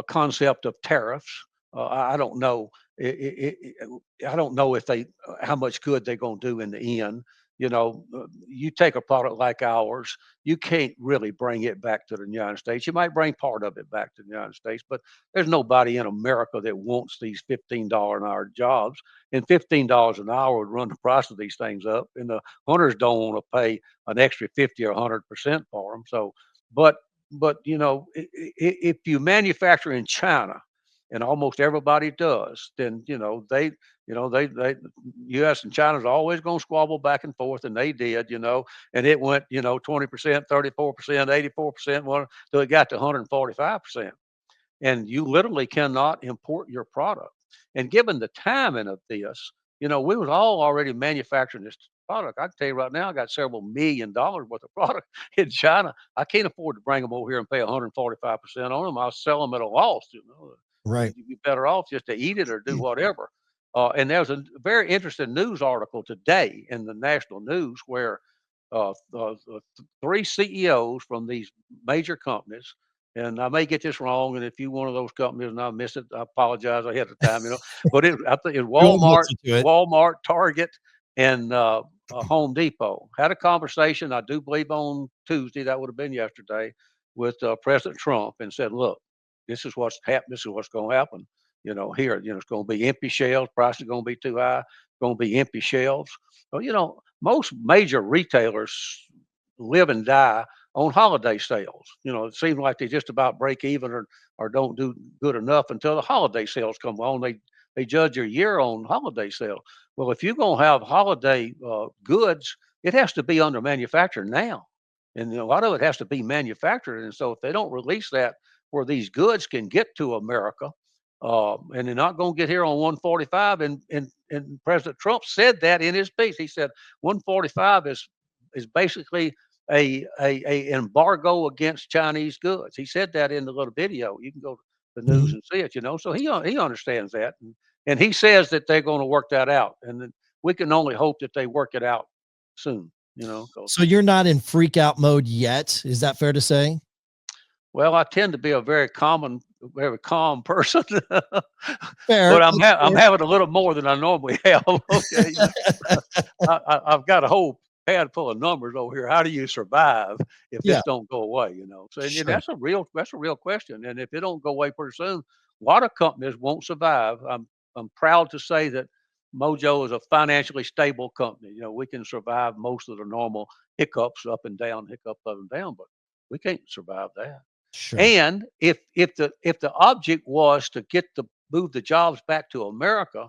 concept of tariffs. I don't know. I don't know if how much good they're going to do in the end. You take a product like ours, you can't really bring it back to the United States. You might bring part of it back to the United States, but there's nobody in America that wants these $15 an hour jobs, and $15 an hour would run the price of these things up. And the hunters don't want to pay an extra 50 or 100% for them. So, but if you manufacture in China, and almost everybody does, then U.S. and China's always going to squabble back and forth, and they did, and it went 20%, 34%, 84%, one, so it got to 145%. And you literally cannot import your product. And given the timing of this, we was all already manufacturing this product. I can tell you right now, I got several $1 million worth of product in China. I can't afford to bring them over here and pay 145% on them. I'll sell them at a loss. Right. You'd be better off just to eat it or do whatever. And there's a very interesting news article today in the national news where 3 CEOs from these major companies, and I may get this wrong, and if you're one of those companies and I miss it, I apologize ahead of time. But I think it's We won't hold you to it. Target, and Home Depot had a conversation. I do believe on Tuesday, that would have been yesterday, with President Trump, and said, "Look, this is what's happened. This is what's going to happen. Here, it's going to be empty shelves. Prices are going to be too high. Going to be empty shelves." Well, most major retailers live and die on holiday sales. It seems like they just about break even, or don't do good enough until the holiday sales come on. They judge your year on holiday sales. Well, if you're going to have holiday goods, it has to be under manufacture now. And a lot of it has to be manufactured. And so if they don't release that where these goods can get to America, and they're not going to get here on 145. And President Trump said that in his speech. He said 145 is basically a embargo against Chinese goods. He said that in the little video. You can go to the news Mhm. and see it. So he understands that, and he says that they're going to work that out, and then we can only hope that they work it out soon. 'Cause So you're not in freak out mode yet. Is that fair to say? well, I tend to be a very very calm person, Fair. but That's I'm fair. having a little more than I normally have. Okay, I've got a whole pad full of numbers over here. How do you survive if Yeah, this don't go away? So and sure. that's a real question. And if it don't go away pretty soon, a lot of companies won't survive. I'm proud to say that Mojo is a financially stable company. We can survive most of the normal hiccups up and down, but we can't survive that. Sure. And if the object was to move the jobs back to America,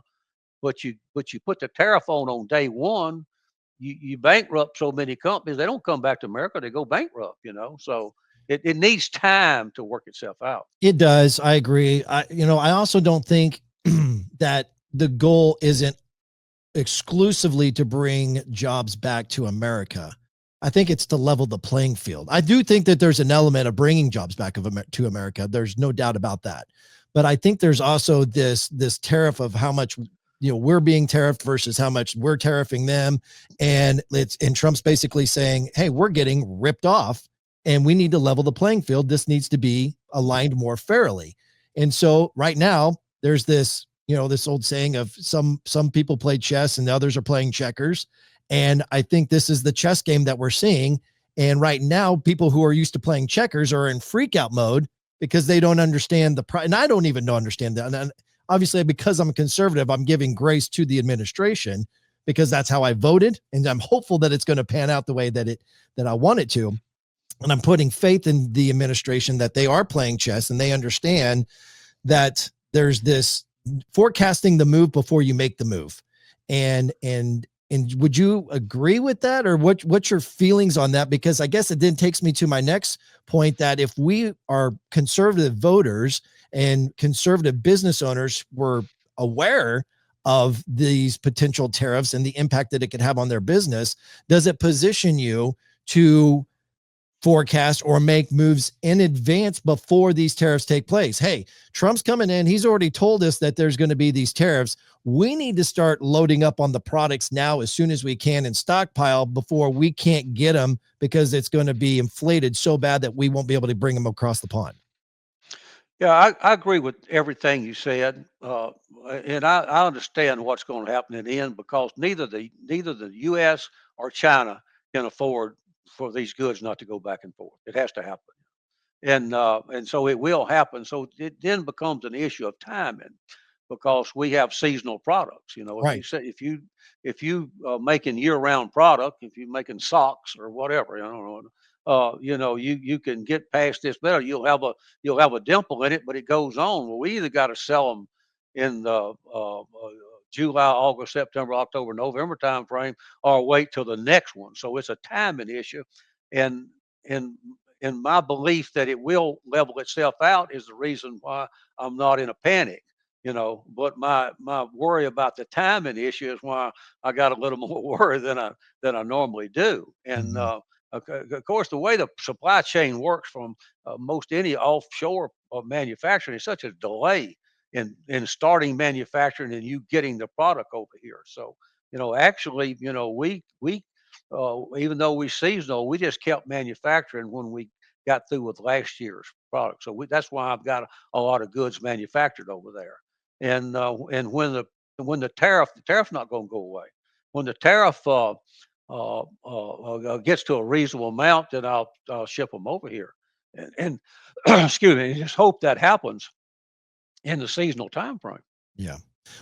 but you put the tariff on day one, you bankrupt so many companies, they don't come back to America, they go bankrupt. So it needs time to work itself out. It does. I agree. I also don't think that the goal isn't exclusively to bring jobs back to America. I think it's to level the playing field. I do think that there's an element of bringing jobs back to America. There's no doubt about that. But I think there's also this tariff of how much we're being tariffed versus how much we're tariffing them, and Trump's basically saying, "Hey, we're getting ripped off, and we need to level the playing field. This needs to be aligned more fairly." And so right now there's this old saying of some people play chess and the others are playing checkers. And I think this is the chess game that we're seeing. And right now, people who are used to playing checkers are in freak out mode because they don't understand and I don't even understand that. And obviously, because I'm a conservative, I'm giving grace to the administration because that's how I voted. And I'm hopeful that it's going to pan out the way that I want it to. And I'm putting faith in the administration that they are playing chess and they understand that there's this forecasting the move before you make the move. And would you agree with that, or what's your feelings on that? Because I guess it then takes me to my next point, that if we are conservative voters and conservative business owners were aware of these potential tariffs and the impact that it could have on their business, does it position you to forecast or make moves in advance before these tariffs take place? Hey, Trump's coming in. He's already told us that there's going to be these tariffs. We need to start loading up on the products now as soon as we can and stockpile before we can't get them because it's going to be inflated so bad that we won't be able to bring them across the pond. Yeah, I agree with everything you said, and I understand what's going to happen in the end, because neither the U.S. or China can afford for these goods not to go back and forth. It has to happen, and so it will happen. So it then becomes an issue of timing, because we have seasonal products. If you Right. say if you making year-round product, if you're making socks or whatever, you can get past this better. You'll have a dimple in it, but it goes on. Well, we either got to sell them in the July, August, September, October, November time frame, or wait till the next one. So it's a timing issue, and and in my belief that it will level itself out is the reason why I'm not in a panic. But my worry about the timing issue is why I got a little more worry than I normally do. And Mhm. of course, the way the supply chain works from most any offshore manufacturing is such a delay in starting manufacturing and you getting the product over here. So, actually, we even though we seasonal, we just kept manufacturing when we got through with last year's product. So that's why I've got a lot of goods manufactured over there. And when the tariff's not going to go away. When the tariff gets to a reasonable amount, then I'll ship them over here. And excuse me, just hope that happens in the seasonal time frame. Yeah.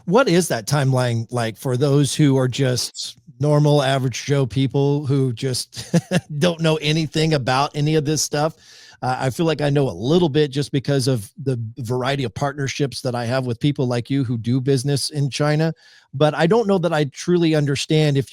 What is that timeline like for those who are just normal, average Joe people who just don't know anything about any of this stuff? I feel like I know a little bit just because of the variety of partnerships that I have with people like you who do business in China, but I don't know that I truly understand. We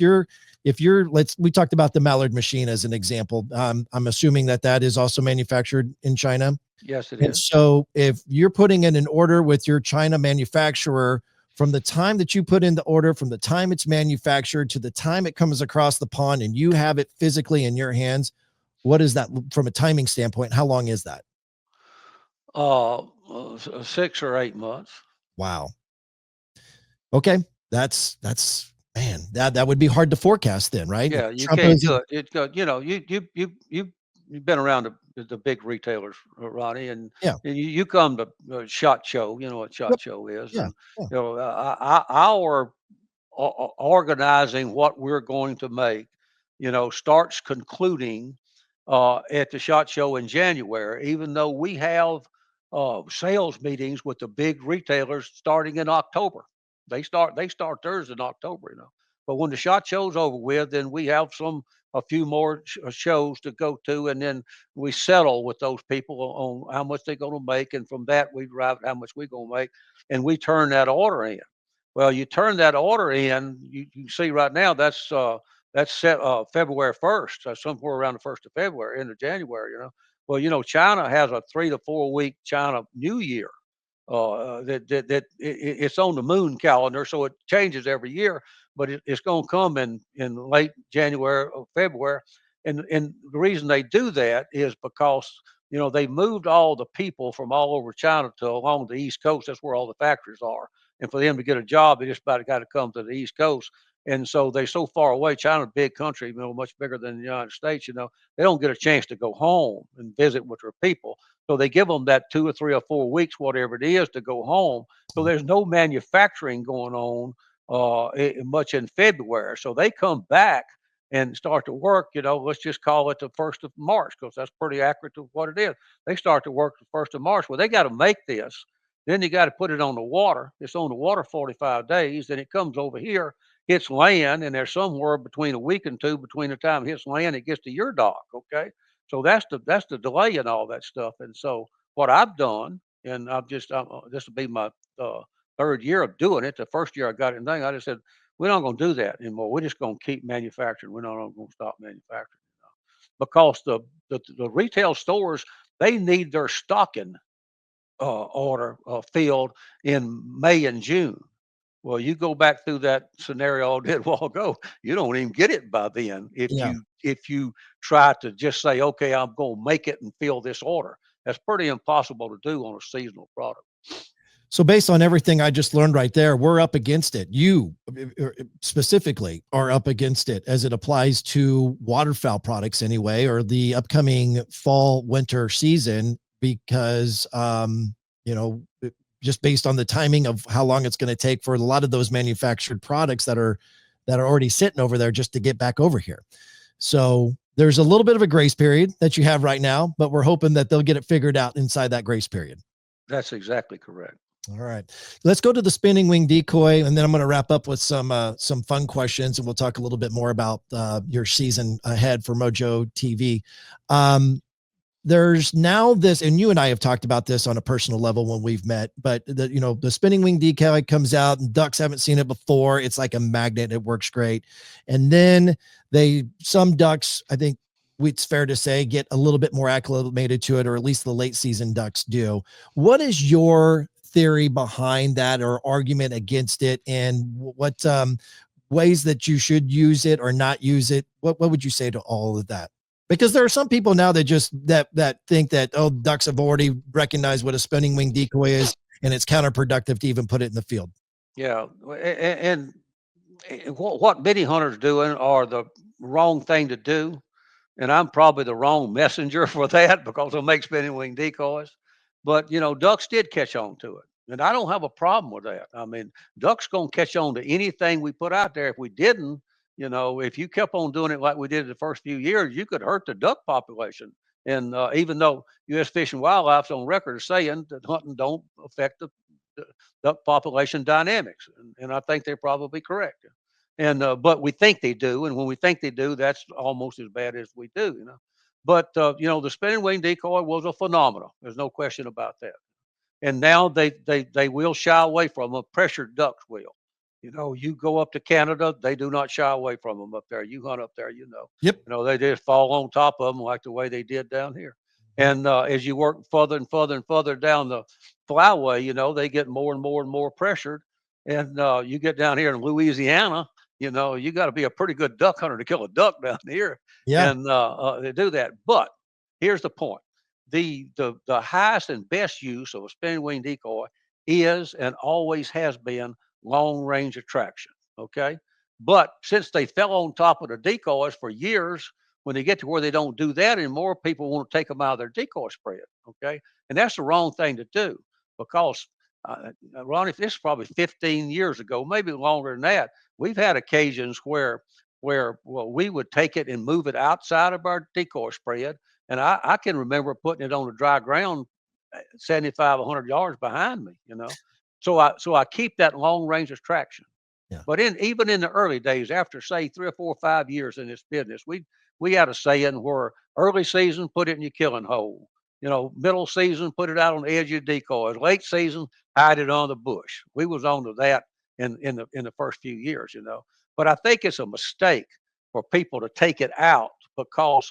talked about the Mallard machine as an example. I'm assuming that is also manufactured in China. Yes, it And is. so if you're putting in an order with your China manufacturer, from the time that you put in the order, from the time it's manufactured to the time it comes across the pond and you have it physically in your hands, what is that from a timing standpoint? How long is that? 6 or 8 months. Wow. Okay. That's man, that would be hard to forecast then, right? If Yeah, you Trump can't is do it. It's got, you've been around the big retailers, Ronnie, yeah. and you come to SHOT Show. You know what Yep. SHOT Show is, Yeah. and Yeah. our organizing what we're going to make, starts concluding at the SHOT Show in January. Even though we have sales meetings with the big retailers starting in October, they start theirs in October. But when the SHOT Show's over with, then we have a few more shows to go to, and then we settle with those people on how much they're going to make, and from that we drive how much we're going to make, and we turn that order in. Well, you turn that order in, you see right now that's set February 1st, somewhere around the 1st of February, into January. Well, China has a 3 to 4 week China New Year. It's on the moon calendar, so it changes every year, but it's going to come in late January or February. And the reason they do that is because they moved all the people from all over China to along the East Coast. That's where all the factories are, and for them to get a job, they just about got to come to the East Coast. And so they're so far away. China's a big country, much bigger than the United States. They don't get a chance to go home and visit with their people. So they give them that 2 or 3 or 4 weeks, whatever it is, to go home. So there's no manufacturing going on much in February. So they come back and start to work. Let's just call it the 1st of March, because that's pretty accurate to what it is. They start to work the 1st of March. Well, they got to make this. Then you got to put it on the water. It's on the water 45 days. Then it comes over here, hits land, and there's somewhere between a week and two between the time it hits land, it gets to your dock. Okay. So that's the delay and all that stuff. And so what I've done, and this will be my third year of doing it. The first year I got it, I just said we're not going to do that anymore. We're just going to keep manufacturing. We're not going to stop manufacturing, because the retail stores, they need their stocking order filled in May and June. Well, you go back through that scenario I did a while ago, you don't even get it by then Yeah. if you try to just say, okay, I'm going to make it and fill this order. That's pretty impossible to do on a seasonal product. So based on everything I just learned right there, we're up against it. You specifically are up against it as it applies to waterfowl products anyway, or the upcoming fall winter season, because just based on the timing of how long it's going to take for a lot of those manufactured products that are already sitting over there just to get back over here. So there's a little bit of a grace period that you have right now, but we're hoping that they'll get it figured out inside that grace period. That's exactly correct. All right, let's go to the spinning wing decoy, and then I'm going to wrap up with some fun questions, and we'll talk a little bit more about your season ahead for MOJO TV. There's now this, and you and I have talked about this on a personal level when we've met, but the spinning wing decoy comes out, and ducks haven't seen it before. It's like a magnet; it works great. And then some ducks, I think it's fair to say, get a little bit more acclimated to it, or at least the late season ducks do. What is your theory behind that, or argument against it, and what ways that you should use it or not use it? What would you say to all of that? Because there are some people now that just that think that, oh, ducks have already recognized what a spinning wing decoy is, and it's counterproductive to even put it in the field. Yeah, and what many hunters doing are the wrong thing to do, and I'm probably the wrong messenger for that, because I make spinning wing decoys. But ducks did catch on to it, and I don't have a problem with that. I mean, ducks gonna catch on to anything we put out there. If we didn't, if you kept on doing it like we did the first few years, you could hurt the duck population. And even though U.S. Fish and Wildlife's on record as saying that hunting don't affect the duck population dynamics, and I think they're probably correct. And but we think they do, and when we think they do, that's almost as bad as we do. But the spinning wing decoy was a phenomenon. There's no question about that. And now they will shy away from them. Pressured ducks will. You go up to Canada, they do not shy away from them up there. You hunt up there, Yep. they just fall on top of them like the way they did down here. And as you work further and further and further down the flyway, they get more and more and more pressured. And you get down here in Louisiana, you got to be a pretty good duck hunter to kill a duck down here, Yeah. and they do that. But here's the point: the highest and best use of a spinning wing decoy is and always has been long range attraction. Okay, but since they fell on top of the decoys for years, when they get to where they don't do that anymore, people want to take them out of their decoy spread. Okay, and that's the wrong thing to do, because Ronnie, this is probably 15 years ago, maybe longer than that. We've had occasions where well, we would take it and move it outside of our decoy spread, and I can remember putting it on the dry ground, 75, 100 yards behind me. So I keep that long range attraction. Yeah. But even in the early days, after say 3 or 4 or 5 years in this business, we had a saying where early season, put it in your killing hole. Middle season, put it out on the edge of your decoys. Late season, hide it on the bush. We was on to that in the first few years. But I think it's a mistake for people to take it out, because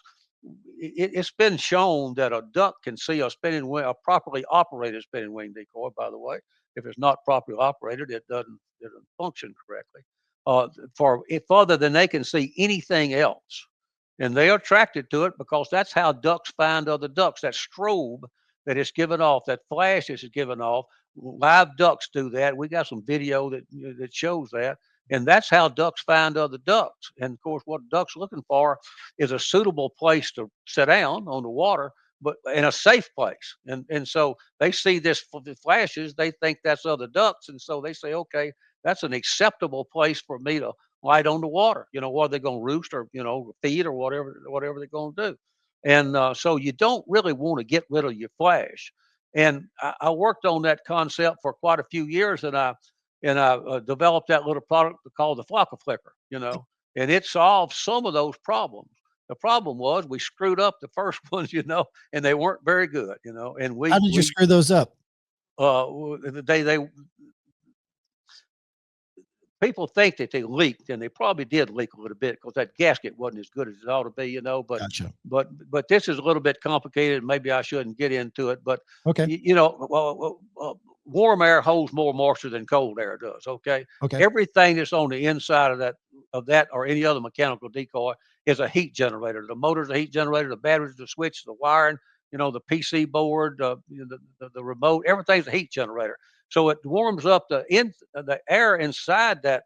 it's been shown that a duck can see a spinning wing, a properly operated spinning wing decoy. By the way, if it's not properly operated, it doesn't function correctly. For if other than they can see anything else, and they're attracted to it because that's how ducks find other ducks. That strobe that it's given off, that flash that it's given off. Live ducks do that. We got some video that shows that, and that's how ducks find other ducks. And of course, what ducks looking for is a suitable place to sit down on the water, but in a safe place. And so they see the flashes, they think that's other ducks, and so they say, okay, that's an acceptable place for me to light on the water. What are they going to roost, or feed, or whatever they're going to do. And so you don't really want to get rid of your flash. And I worked on that concept for quite a few years, and I developed that little product called the Flocker Flicker. And it solved some of those problems. The problem was we screwed up the first ones, and they weren't very good. And How did you screw those up? They people think that they leaked, and they probably did leak a little bit because that gasket wasn't as good as it ought to be. But Gotcha. but this is a little bit complicated. Maybe I shouldn't get into it. But Okay. warm air holds more moisture than cold air does. Okay. Okay. Everything that's on the inside of that or any other mechanical decoy is a heat generator. The motor's a heat generator. The batteries, the switch, the wiring. The PC board, the remote. Everything's a heat generator. So it warms up the air inside that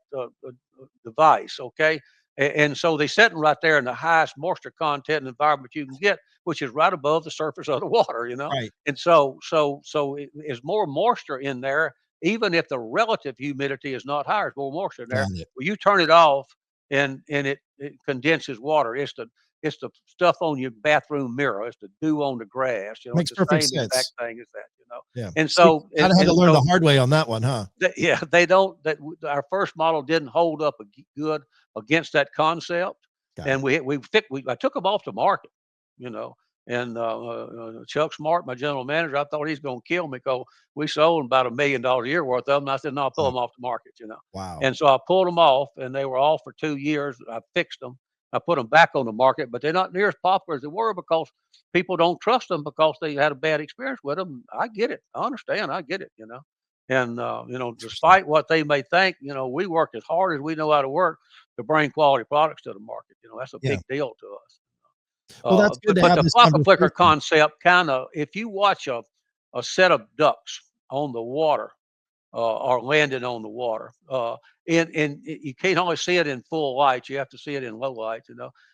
device. Okay. And so they're sitting right there in the highest moisture content environment you can get, which is right above the surface of the water. Right. And so there's more moisture in there, even if the relative humidity is not higher. There's more moisture in there. Got it. Well, you turn it off, and it condenses water. It's the stuff on your bathroom mirror. It's the dew on the grass. Makes It's the perfect same sense. exact thing as that. Yeah. And See, so kind of had to learn the hard way on that one, huh? yeah, they don't. Our first model didn't hold up good against that concept, Got and I took them off the market, and Chuck Smart, my general manager, I thought he's going to kill me because we sold about $1 million a year worth of them. I said, no, I'll pull them off the market. Wow. And so I pulled them off, and they were off for 2 years. I fixed them. I put them back on the market, but they're not near as popular as they were because people don't trust them because they had a bad experience with them. I get it. I understand. I get it. And despite what they may think, we work as hard as we know how to work to bring quality products to the market. That's a Yeah. big deal to us. Well, that's good to But have the this flocker flicker conversation. concept if you watch a set of ducks on the water, or landing on the water, and you can't always see it in full light. You have to see it in low light.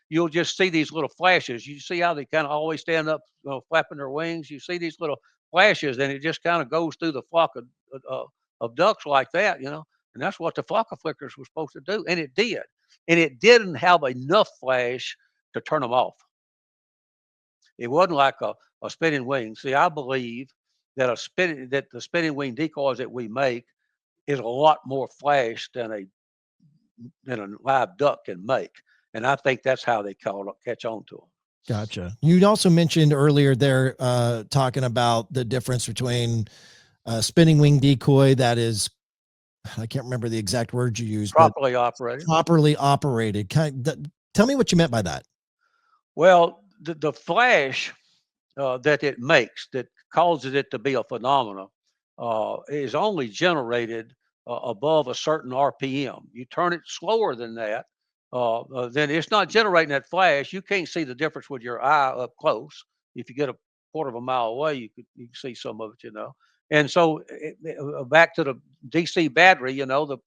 You'll just see these little flashes. You see how they kind of always stand up, flapping their wings. You see these little flashes, and it just kind of goes through the flock of ducks like that. And that's what the flocker flickers were supposed to do, and it did. And it didn't have enough flash to turn them off. It wasn't like a spinning wing. See, I believe that the spinning wing decoys that we make is a lot more flash than a live duck can make. And I think that's how they catch on to them. Gotcha. You also mentioned earlier there, talking about the difference between spinning wing decoy that is, I can't remember the exact words you used, Properly operated. properly operated. Tell me what you meant by that. Well, the flash that it makes that causes it to be a phenomenon is only generated above a certain RPM. You turn it slower than that, then it's not generating that flash. You can't see the difference with your eye up close. If you get a quarter of a mile away, you can see some of it, And so back to the DC battery, the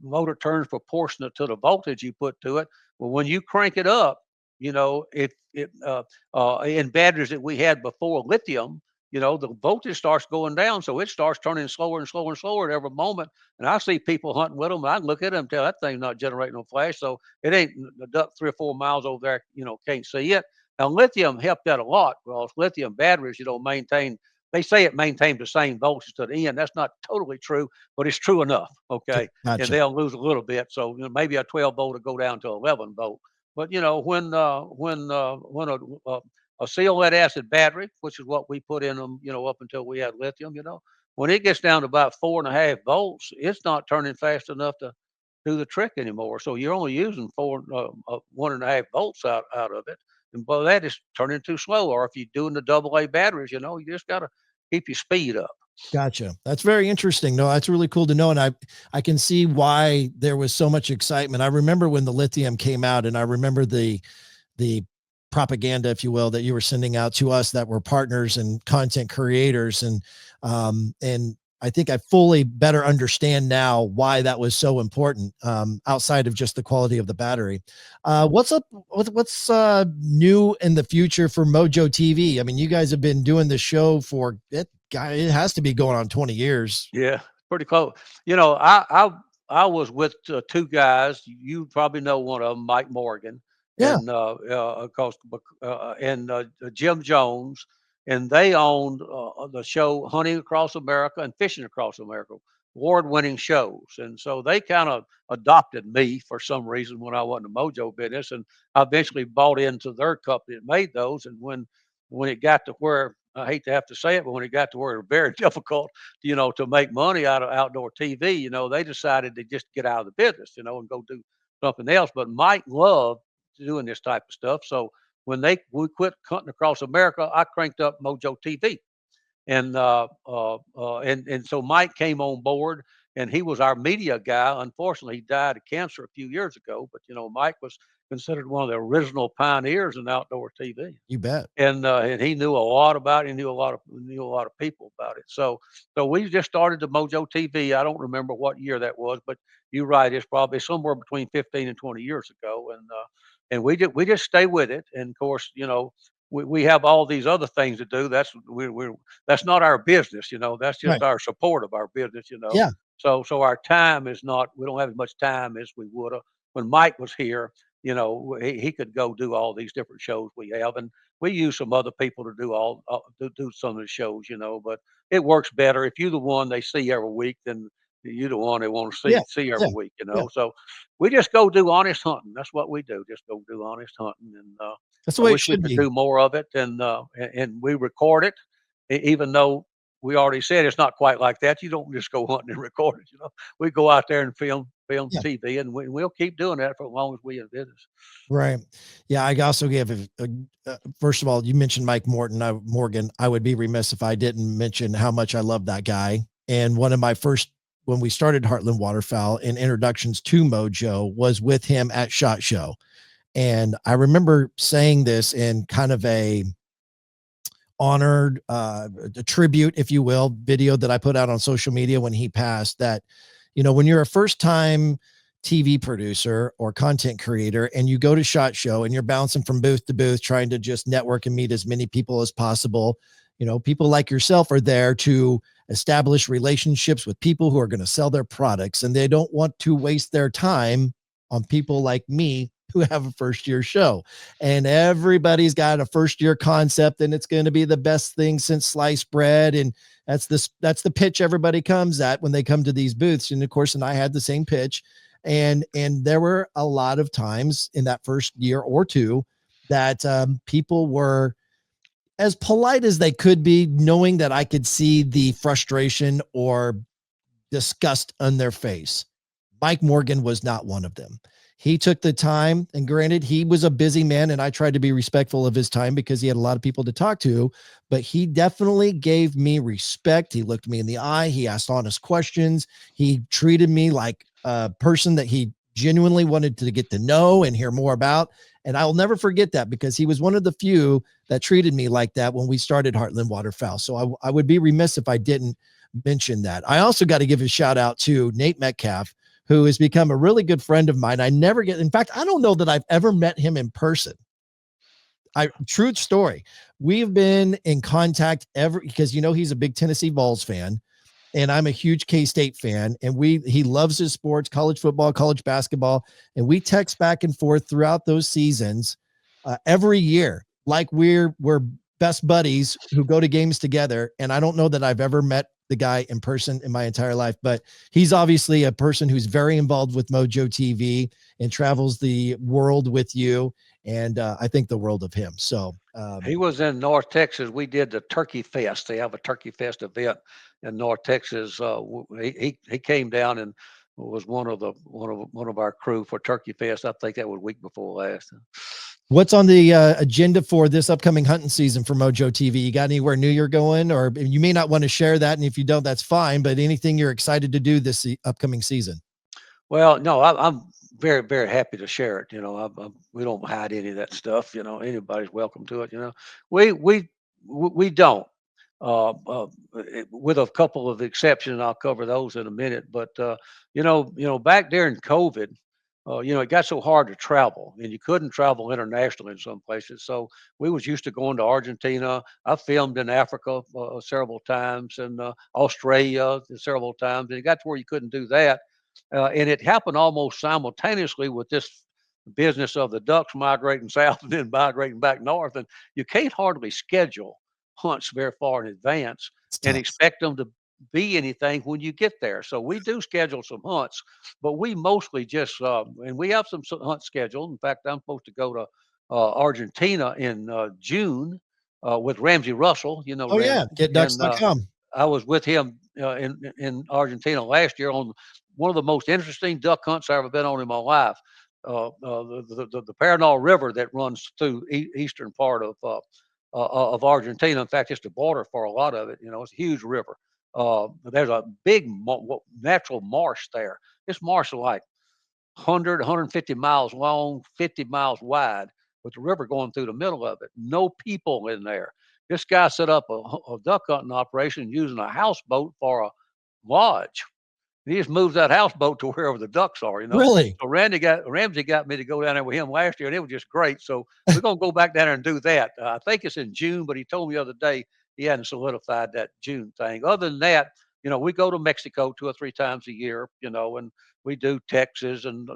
motor turns proportionate to the voltage you put to it. Well, when you crank it up, if it in batteries that we had before lithium, the voltage starts going down, so it starts turning slower and slower and slower at every moment. And I see people hunting with them, and I can look at them and tell that thing's not generating no flash. So it ain't the duck 3 or 4 miles over there, can't see it. Now lithium helped that a lot. Well, lithium batteries, maintain. They say it maintains the same voltage to the end. That's not totally true, but it's true enough. Okay, and Gotcha. they'll lose a little bit. So maybe a 12 volt will go down to 11 volt. But when a seal lead acid battery, which is what we put in them, up until we had lithium, when it gets down to about 4.5 volts, it's not turning fast enough to do the trick anymore. So you're only using 1.5 volts out of it, and by that is turning too slow. Or if you're doing the AA batteries, you just got to keep your speed up. Gotcha. That's very interesting. No, that's really cool to know. And I can see why there was so much excitement. I remember when the lithium came out, and I remember the propaganda, if you will, that you were sending out to us that were partners and content creators. And I think I fully better understand now why that was so important, outside of just the quality of the battery. What's up? What's new in the future for MOJO TV? I mean, you guys have been doing the show for it. It has to be going on 20 years. Yeah, pretty close. I was with two guys. You probably know one of them, Mike Morgan, Yeah. and of course, and Jim Jones, and they owned the show Hunting Across America and Fishing Across America, award-winning shows. And so they kind of adopted me for some reason when I wasn't in the Mojo business, and I eventually bought into their company that made those. And when it got to where, I hate to have to say it, but when it got to where it was very difficult, to make money out of outdoor TV, they decided to just get out of the business, and go do something else. But Mike loved doing this type of stuff. So when we quit Hunting Across America, I cranked up MOJO TV. And so Mike came on board, and he was our media guy. Unfortunately, he died of cancer a few years ago, but Mike was considered one of the original pioneers in outdoor TV. You bet. And he knew a lot about it. He knew a lot of people about it. So we just started the MOJO TV. I don't remember what year that was, but you're right. It's probably somewhere between 15 and 20 years ago. And we just stay with it. And of course, we have all these other things to do. That's not our business. That's just Right. our support of our business. Yeah. So our time is not. We don't have as much time as we would have when Mike was here. He could go do all these different shows we have, and we use some other people to do some of the shows, but it works better if you're the one they see every week than you're the one they want to Yeah. see Yeah. every week, Yeah. So we just go do honest hunting. That's what we do. Just go do honest hunting, and That's the I way it wish we should could be. do more of it, and we record it, even though we already said it's not quite like that. You don't just go hunting and record it. We go out there and film Yeah. TV, and we'll keep doing that for as long as we in business. Right. Yeah. I also gave first of all, you mentioned Mike Morgan. I would be remiss if I didn't mention how much I love that guy. And one of my first, when we started Heartland Waterfowl and introductions to MOJO, was with him at SHOT Show. And I remember saying this in kind of a honored, a tribute, if you will, video that I put out on social media when he passed, that, when you're a first time TV producer or content creator and you go to SHOT Show and you're bouncing from booth to booth, trying to just network and meet as many people as possible, people like yourself are there to establish relationships with people who are going to sell their products, and they don't want to waste their time on people like me who have a first year show. And everybody's got a first year concept, and it's going to be the best thing since sliced bread. And that's the pitch everybody comes at when they come to these booths. And of course, I had the same pitch. And there were a lot of times in that first year or two that people were as polite as they could be, knowing that I could see the frustration or disgust on their face. Mike Morgan was not one of them. he took the time, and granted, he was a busy man, and I tried to be respectful of his time because he had a lot of people to talk to, but he definitely gave me respect. He looked me in the eye. He asked honest questions. He treated me like a person that he genuinely wanted to get to know and hear more about. And I'll never forget that because he was one of the few that treated me like that when we started Heartland Waterfowl. So I would be remiss if I didn't mention that. I also got to give a shout out to Nate Metcalf, who has become a really good friend of mine. In fact, I don't know that I've ever met him in person. True story. We've been in contact because, he's a big Tennessee Vols fan and I'm a huge K-State fan. And he loves his sports, college football, college basketball. And we text back and forth throughout those seasons, every year. Like we're best buddies who go to games together. And I don't know that I've ever met the guy in person in my entire life, but he's obviously a person who's very involved with MOJO TV and travels the world with you. And I think the world of him. So he was in North Texas. We did the Turkey Fest. They have a Turkey Fest event in North Texas. He came down and was one of our crew for Turkey Fest. I think that was week before last. what's on the agenda for this upcoming hunting season for MOJO TV? You got anywhere new you're going, or you may not want to share that, and if you don't, that's fine. But anything you're excited to do this upcoming season? Well, no, I'm very, very happy to share it. We don't hide any of that stuff. Anybody's welcome to it. We don't. With a couple of exceptions, I'll cover those in a minute. But back during COVID, it got so hard to travel, and you couldn't travel internationally in some places. So we was used to going to Argentina. I filmed in Africa several times, and Australia several times. And it got to where you couldn't do that. And it happened almost simultaneously with this business of the ducks migrating south and then migrating back north. And you can't hardly schedule hunts very far in advance It's and tough. expect them to be anything when you get there. So we do schedule some hunts, but we mostly just, and we have some hunts scheduled. In fact, I'm supposed to go to Argentina in June with Ramsey Russell, Oh yeah, Ramsey. And getducks.com. I was with him in Argentina last year on one of the most interesting duck hunts I've ever been on in my life. The Paranal River that runs through eastern part of Argentina. In fact, it's the border for a lot of it. It's a huge river. There's a big natural marsh there. This marsh is like 100, 150 miles long, 50 miles wide, with the river going through the middle of it. No people in there. This guy set up a duck hunting operation using a houseboat for a lodge. He just moves that houseboat to wherever the ducks are. Really? So Ramsey got me to go down there with him last year, and it was just great. So we're gonna go back down there and do that. I think it's in June, but he told me the other day he hadn't solidified that June thing. Other than that, we go to Mexico 2 or 3 times a year, and we do Texas and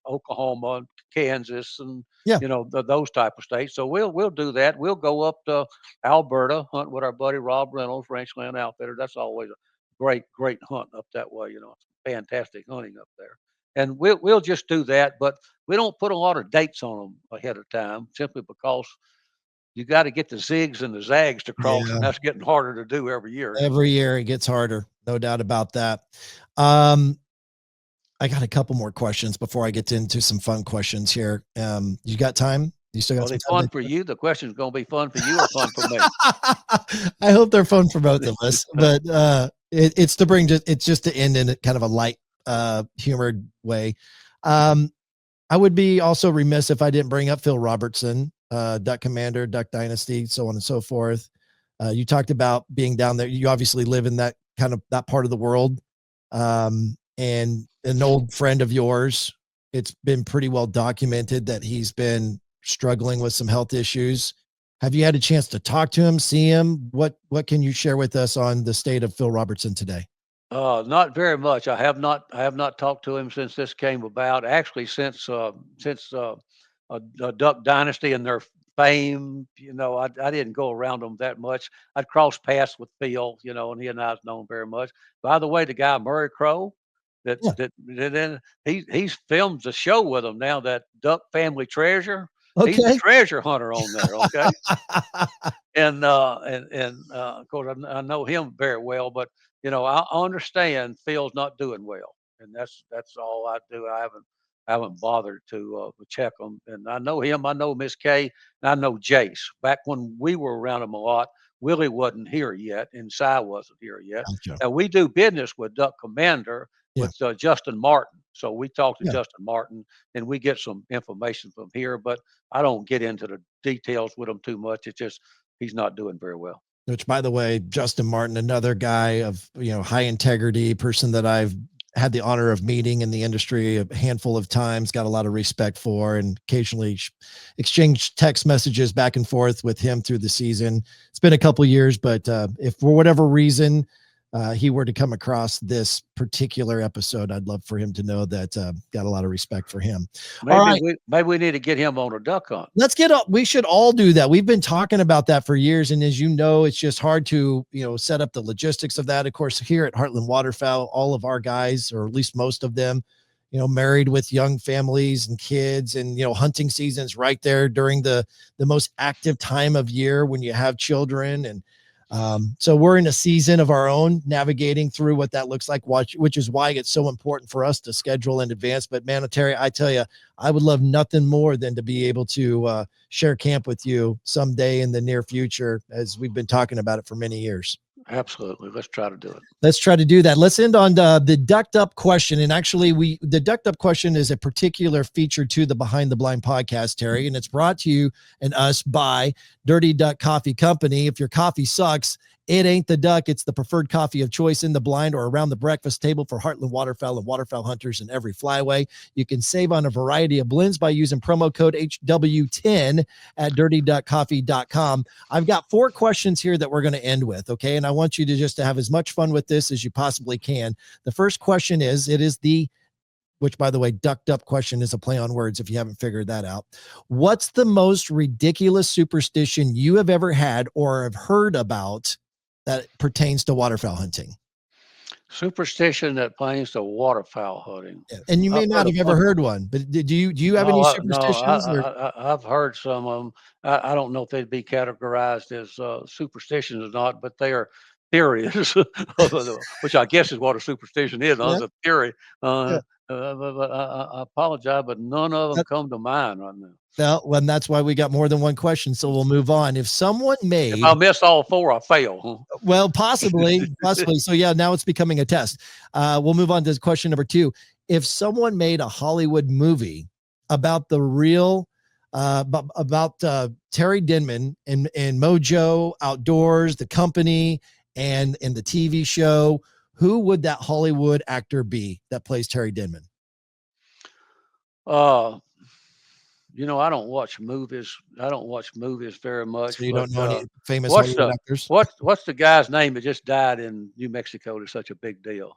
Oklahoma, and Kansas, and Yeah. those type of states. So we'll do that. We'll go up to Alberta, hunt with our buddy Rob Reynolds, Ranchland Outfitter. That's always a great hunt up that way. It's fantastic hunting up there. And we'll just do that, but we don't put a lot of dates on them ahead of time simply because you got to get the zigs and the zags to cross, Yeah. and that's getting harder to do every year. Every year it gets harder. No doubt about that. Um, I got a couple more questions before I get into some fun questions here. You got time? You still got Are some they time? fun for you? The question's going to be fun for you or fun for me? I hope they're fun for both of us, but it's just to end in a kind of a light, humored way. I would be also remiss if I didn't bring up Phil Robertson, Duck Commander, Duck Dynasty, so on and so forth. You talked about being down there. You obviously live in that part of the world. And an old friend of yours, it's been pretty well documented that he's been struggling with some health issues. Have you had a chance to talk to him, see him? What can you share with us on the state of Phil Robertson today? Not very much. I have not talked to him since this came about. Actually, since Duck Dynasty and their fame, I didn't go around them that much. I'd cross paths with Phil, and he and I's known very much. By the way, the guy Murray Crow, Yeah. then he's filmed the show with them now. That Duck Family Treasure. He's the Okay. treasure hunter on there. Okay. And of course, I know him very well, but I understand Phil's not doing well, and that's all I do. I haven't I haven't bothered to check them. And I know him. I know Miss Kay. And I know Jace. Back when we were around him a lot, Willie wasn't here yet, and Cy wasn't here yet. Gotcha. Now we do business with Duck Commander Yeah. with Justin Martin. So we talk to Yeah. Justin Martin, and we get some information from here. But I don't get into the details with him too much. It's just he's not doing very well. Which, by the way, Justin Martin, another guy of, high integrity, person that I've had the honor of meeting in the industry a handful of times, got a lot of respect for, and occasionally exchange text messages back and forth with him through the season. It's been a couple years, but if for whatever reason he were to come across this particular episode, I'd love for him to know that got a lot of respect for him. Maybe we need to get him on a duck hunt. We should all do that. We've been talking about that for years. And as you know, it's just hard to, set up the logistics of that. Of course, here at Heartland Waterfowl, all of our guys, or at least most of them, married with young families and kids, and, hunting season's right there during the most active time of year when you have children. And so we're in a season of our own, navigating through what that looks like, which is why it's so important for us to schedule in advance. But man, Terry, I tell you, I would love nothing more than to be able to share camp with you someday in the near future, as we've been talking about it for many years. Absolutely. Let's try to do it. Let's try to do that. Let's end on the ducked up question. And actually, the ducked up question is a particular feature to the Behind the Blind podcast, Terry, and it's brought to you and us by Dirty Duck Coffee Company. If your coffee sucks, it ain't the duck. It's the preferred coffee of choice in the blind or around the breakfast table for Heartland Waterfowl and waterfowl hunters in every flyway. You can save on a variety of blends by using promo code HW10 at dirtyduckcoffee.com. I've got 4 questions here that we're going to end with, okay? And I want you to just to have as much fun with this as you possibly can. The first question is, which, by the way, ducked up question is a play on words if you haven't figured that out. What's the most ridiculous superstition you have ever had or have heard about that pertains to waterfowl hunting? Superstition that pertains to waterfowl hunting. Yeah. And you may not have ever heard one, but do you have any superstitions? I've heard some of them. I don't know if they'd be categorized as superstitions or not, but they are theories, which I guess is what a superstition is. It's a theory. But I apologize, but none of them come to mind right now. Well, that's why we got more than one question. So we'll move on. If I miss all 4, I fail. Huh? Well, possibly. So yeah, now it's becoming a test. We'll move on to question number 2. If someone made a Hollywood movie about the real, about Terry Denmon and MOJO Outdoors, the company, and the TV show, who would that Hollywood actor be that plays Terry Denmon? I don't watch movies. I don't watch movies very much. So you don't know any famous Hollywood actors? What's the guy's name that just died in New Mexico? It's such a big deal.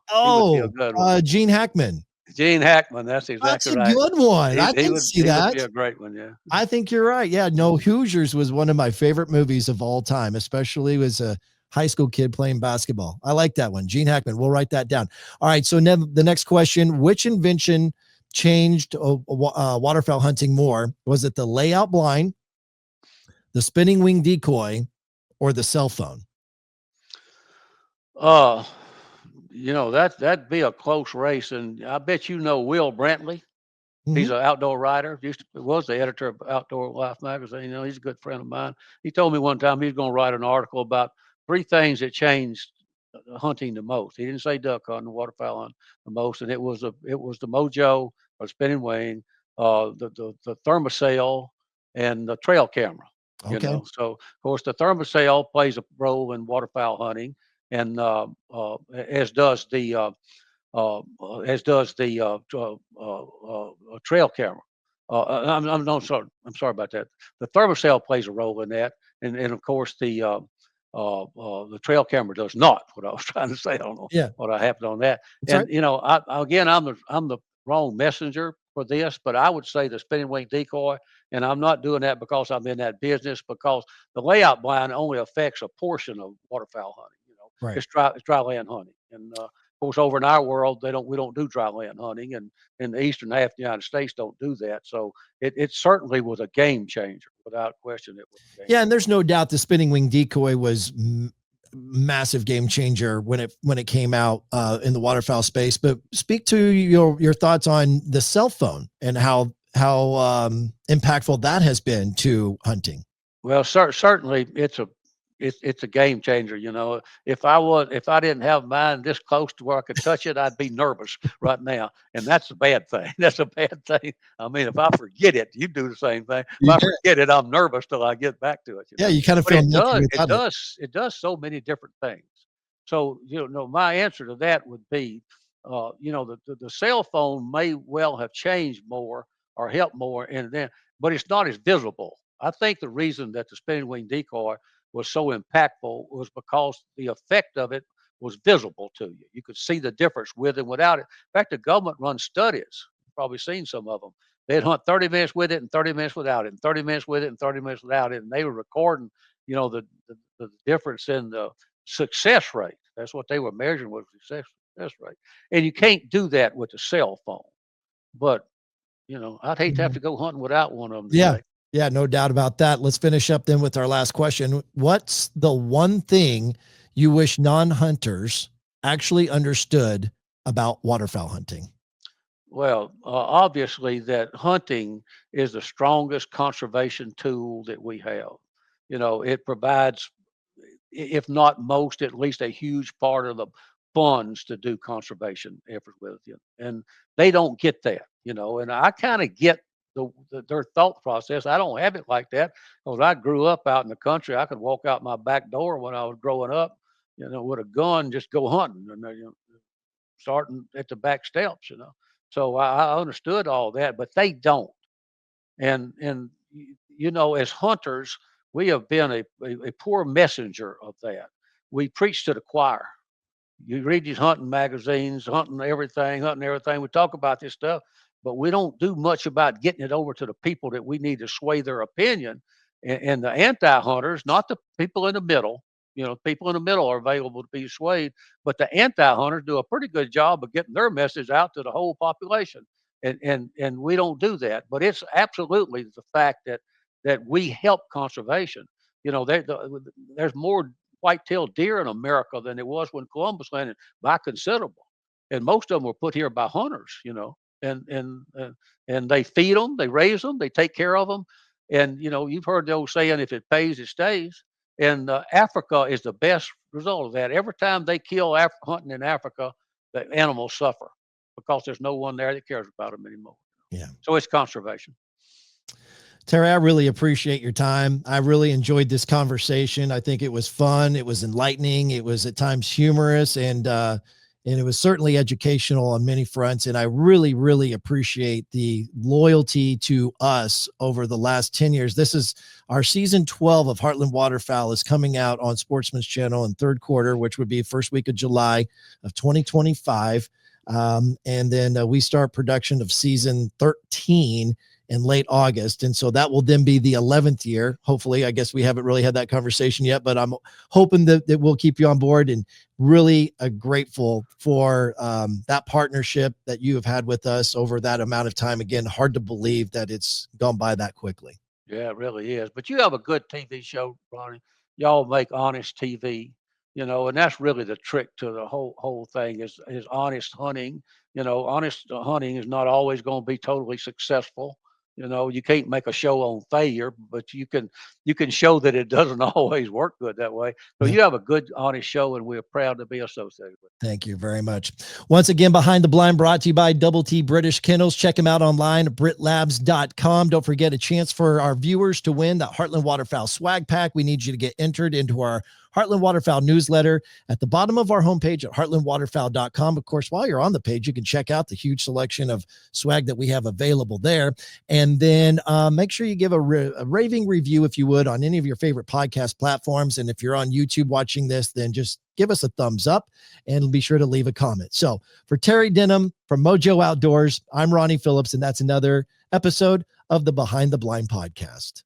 Gene Hackman. Gene Hackman. That's exactly right. That's a good one. I can see that. Would be a great one. Yeah. I think you're right. Yeah. No, Hoosiers was one of my favorite movies of all time, especially as a high school kid playing basketball. I like that one. Gene Hackman. We'll write that down. All right. So now the next question, which invention changed waterfowl hunting more? Was it the layout blind, the spinning wing decoy, or the cell phone? That'd be a close race. And I bet Will Brantley. Mm-hmm. He's an outdoor writer. Was the editor of Outdoor Life magazine. He's a good friend of mine. He told me one time he's going to write an article about 3 things that changed hunting the most. He didn't say duck hunting, waterfowl hunting the most, and it was the MOJO or spinning wing, the thermocell, and the trail camera. Okay. So of course the thermocell plays a role in waterfowl hunting, and as does the trail camera. I'm sorry about that. The thermocell plays a role in that, and of course the trail camera does not. What I was trying to say, I don't know what happened on that. That's right. I'm the wrong messenger for this, but I would say the spinning wing decoy, and I'm not doing that because I'm in that business, because the layout blind only affects a portion of waterfowl hunting. Right. It's dry land hunting, and of course over in our world we don't do dry land hunting, and in the eastern half of the United States don't do that. So it certainly was a game changer, without question. It was. And there's no doubt the spinning wing decoy was massive game changer when it came out in the waterfowl space. But speak to your thoughts on the cell phone and how impactful that has been to hunting. Well, certainly it's a game changer. You know, if I didn't have mine this close to where I could touch it, I'd be nervous right now, and that's a bad thing. That's a bad thing. I mean, if I forget it, you do the same thing. If I forget it, I'm nervous till I get back to it. Yeah, you kind of But feel it does so many different things. So my answer to that would be, the cell phone may well have changed more or helped more, but it's not as visible. I think the reason that the spinning wing decoy was so impactful was because the effect of it was visible to you. You could see the difference with and without it. In fact, the government runs studies. You've probably seen some of them. They'd hunt 30 minutes with it and 30 minutes without it, and 30 minutes with it and 30 minutes without it. And they were recording, the difference in the success rate. That's what they were measuring, was success rate. And you can't do that with the cell phone. But, I'd hate to have to go hunting without one of them today. Yeah, no doubt about that. Let's finish up then with our last question. What's the one thing you wish non-hunters actually understood about waterfowl hunting? Well, obviously that hunting is the strongest conservation tool that we have. It provides, if not most, at least a huge part of the funds to do conservation efforts with you. And they don't get that, and I kind of get their thought process. I don't have it like that because I grew up out in the country. I could walk out my back door when I was growing up, with a gun, just go hunting, and starting at the back steps, So I understood all that, but they don't. And as hunters, we have been a poor messenger of that. We preach to the choir. You read these hunting magazines, hunting everything. We talk about this stuff, but we don't do much about getting it over to the people that we need to sway their opinion. And the anti-hunters, not the people in the middle. People in the middle are available to be swayed, but the anti-hunters do a pretty good job of getting their message out to the whole population. And we don't do that. But it's absolutely the fact that we help conservation. There's more white-tailed deer in America than it was when Columbus landed, by considerable. And most of them were put here by hunters, and they feed them, they raise them, they take care of them. And, you've heard the old saying, if it pays, it stays. And Africa is the best result of that. Every time they kill hunting in Africa, the animals suffer because there's no one there that cares about them anymore. Yeah. So it's conservation. Terry, I really appreciate your time. I really enjoyed this conversation. I think it was fun. It was enlightening. It was at times humorous, and it was certainly educational on many fronts. And I really, really appreciate the loyalty to us over the last 10 years. This is our season 12 of Heartland Waterfowl is coming out on Sportsman's Channel in third quarter, which would be first week of July of 2025. And then we start production of season 13 in late August. And so that will then be the 11th year. Hopefully, I guess we haven't really had that conversation yet, but I'm hoping that we'll keep you on board, and really grateful for that partnership that you have had with us over that amount of time. Again, hard to believe that it's gone by that quickly. Yeah, it really is. But you have a good TV show, Ronnie. Y'all make honest TV, and that's really the trick to the whole thing is honest hunting. Honest hunting is not always going to be totally successful. You can't make a show on failure, but you can show that it doesn't always work good that way. So you have a good, honest show, and we're proud to be associated with it. Thank you very much. Once again, Behind the Blind brought to you by Double T British Kennels. Check them out online at britlabs.com. Don't forget, a chance for our viewers to win that Heartland Waterfowl swag pack. We need you to get entered into our Heartland Waterfowl newsletter at the bottom of our homepage at heartlandwaterfowl.com. Of course, while you're on the page, you can check out the huge selection of swag that we have available there. And then make sure you give a raving review, if you would, on any of your favorite podcast platforms. And if you're on YouTube watching this, then just give us a thumbs up and be sure to leave a comment. So for Terry Denmon from MOJO Outdoors, I'm Ronnie Philips, and that's another episode of the Behind the Blind podcast.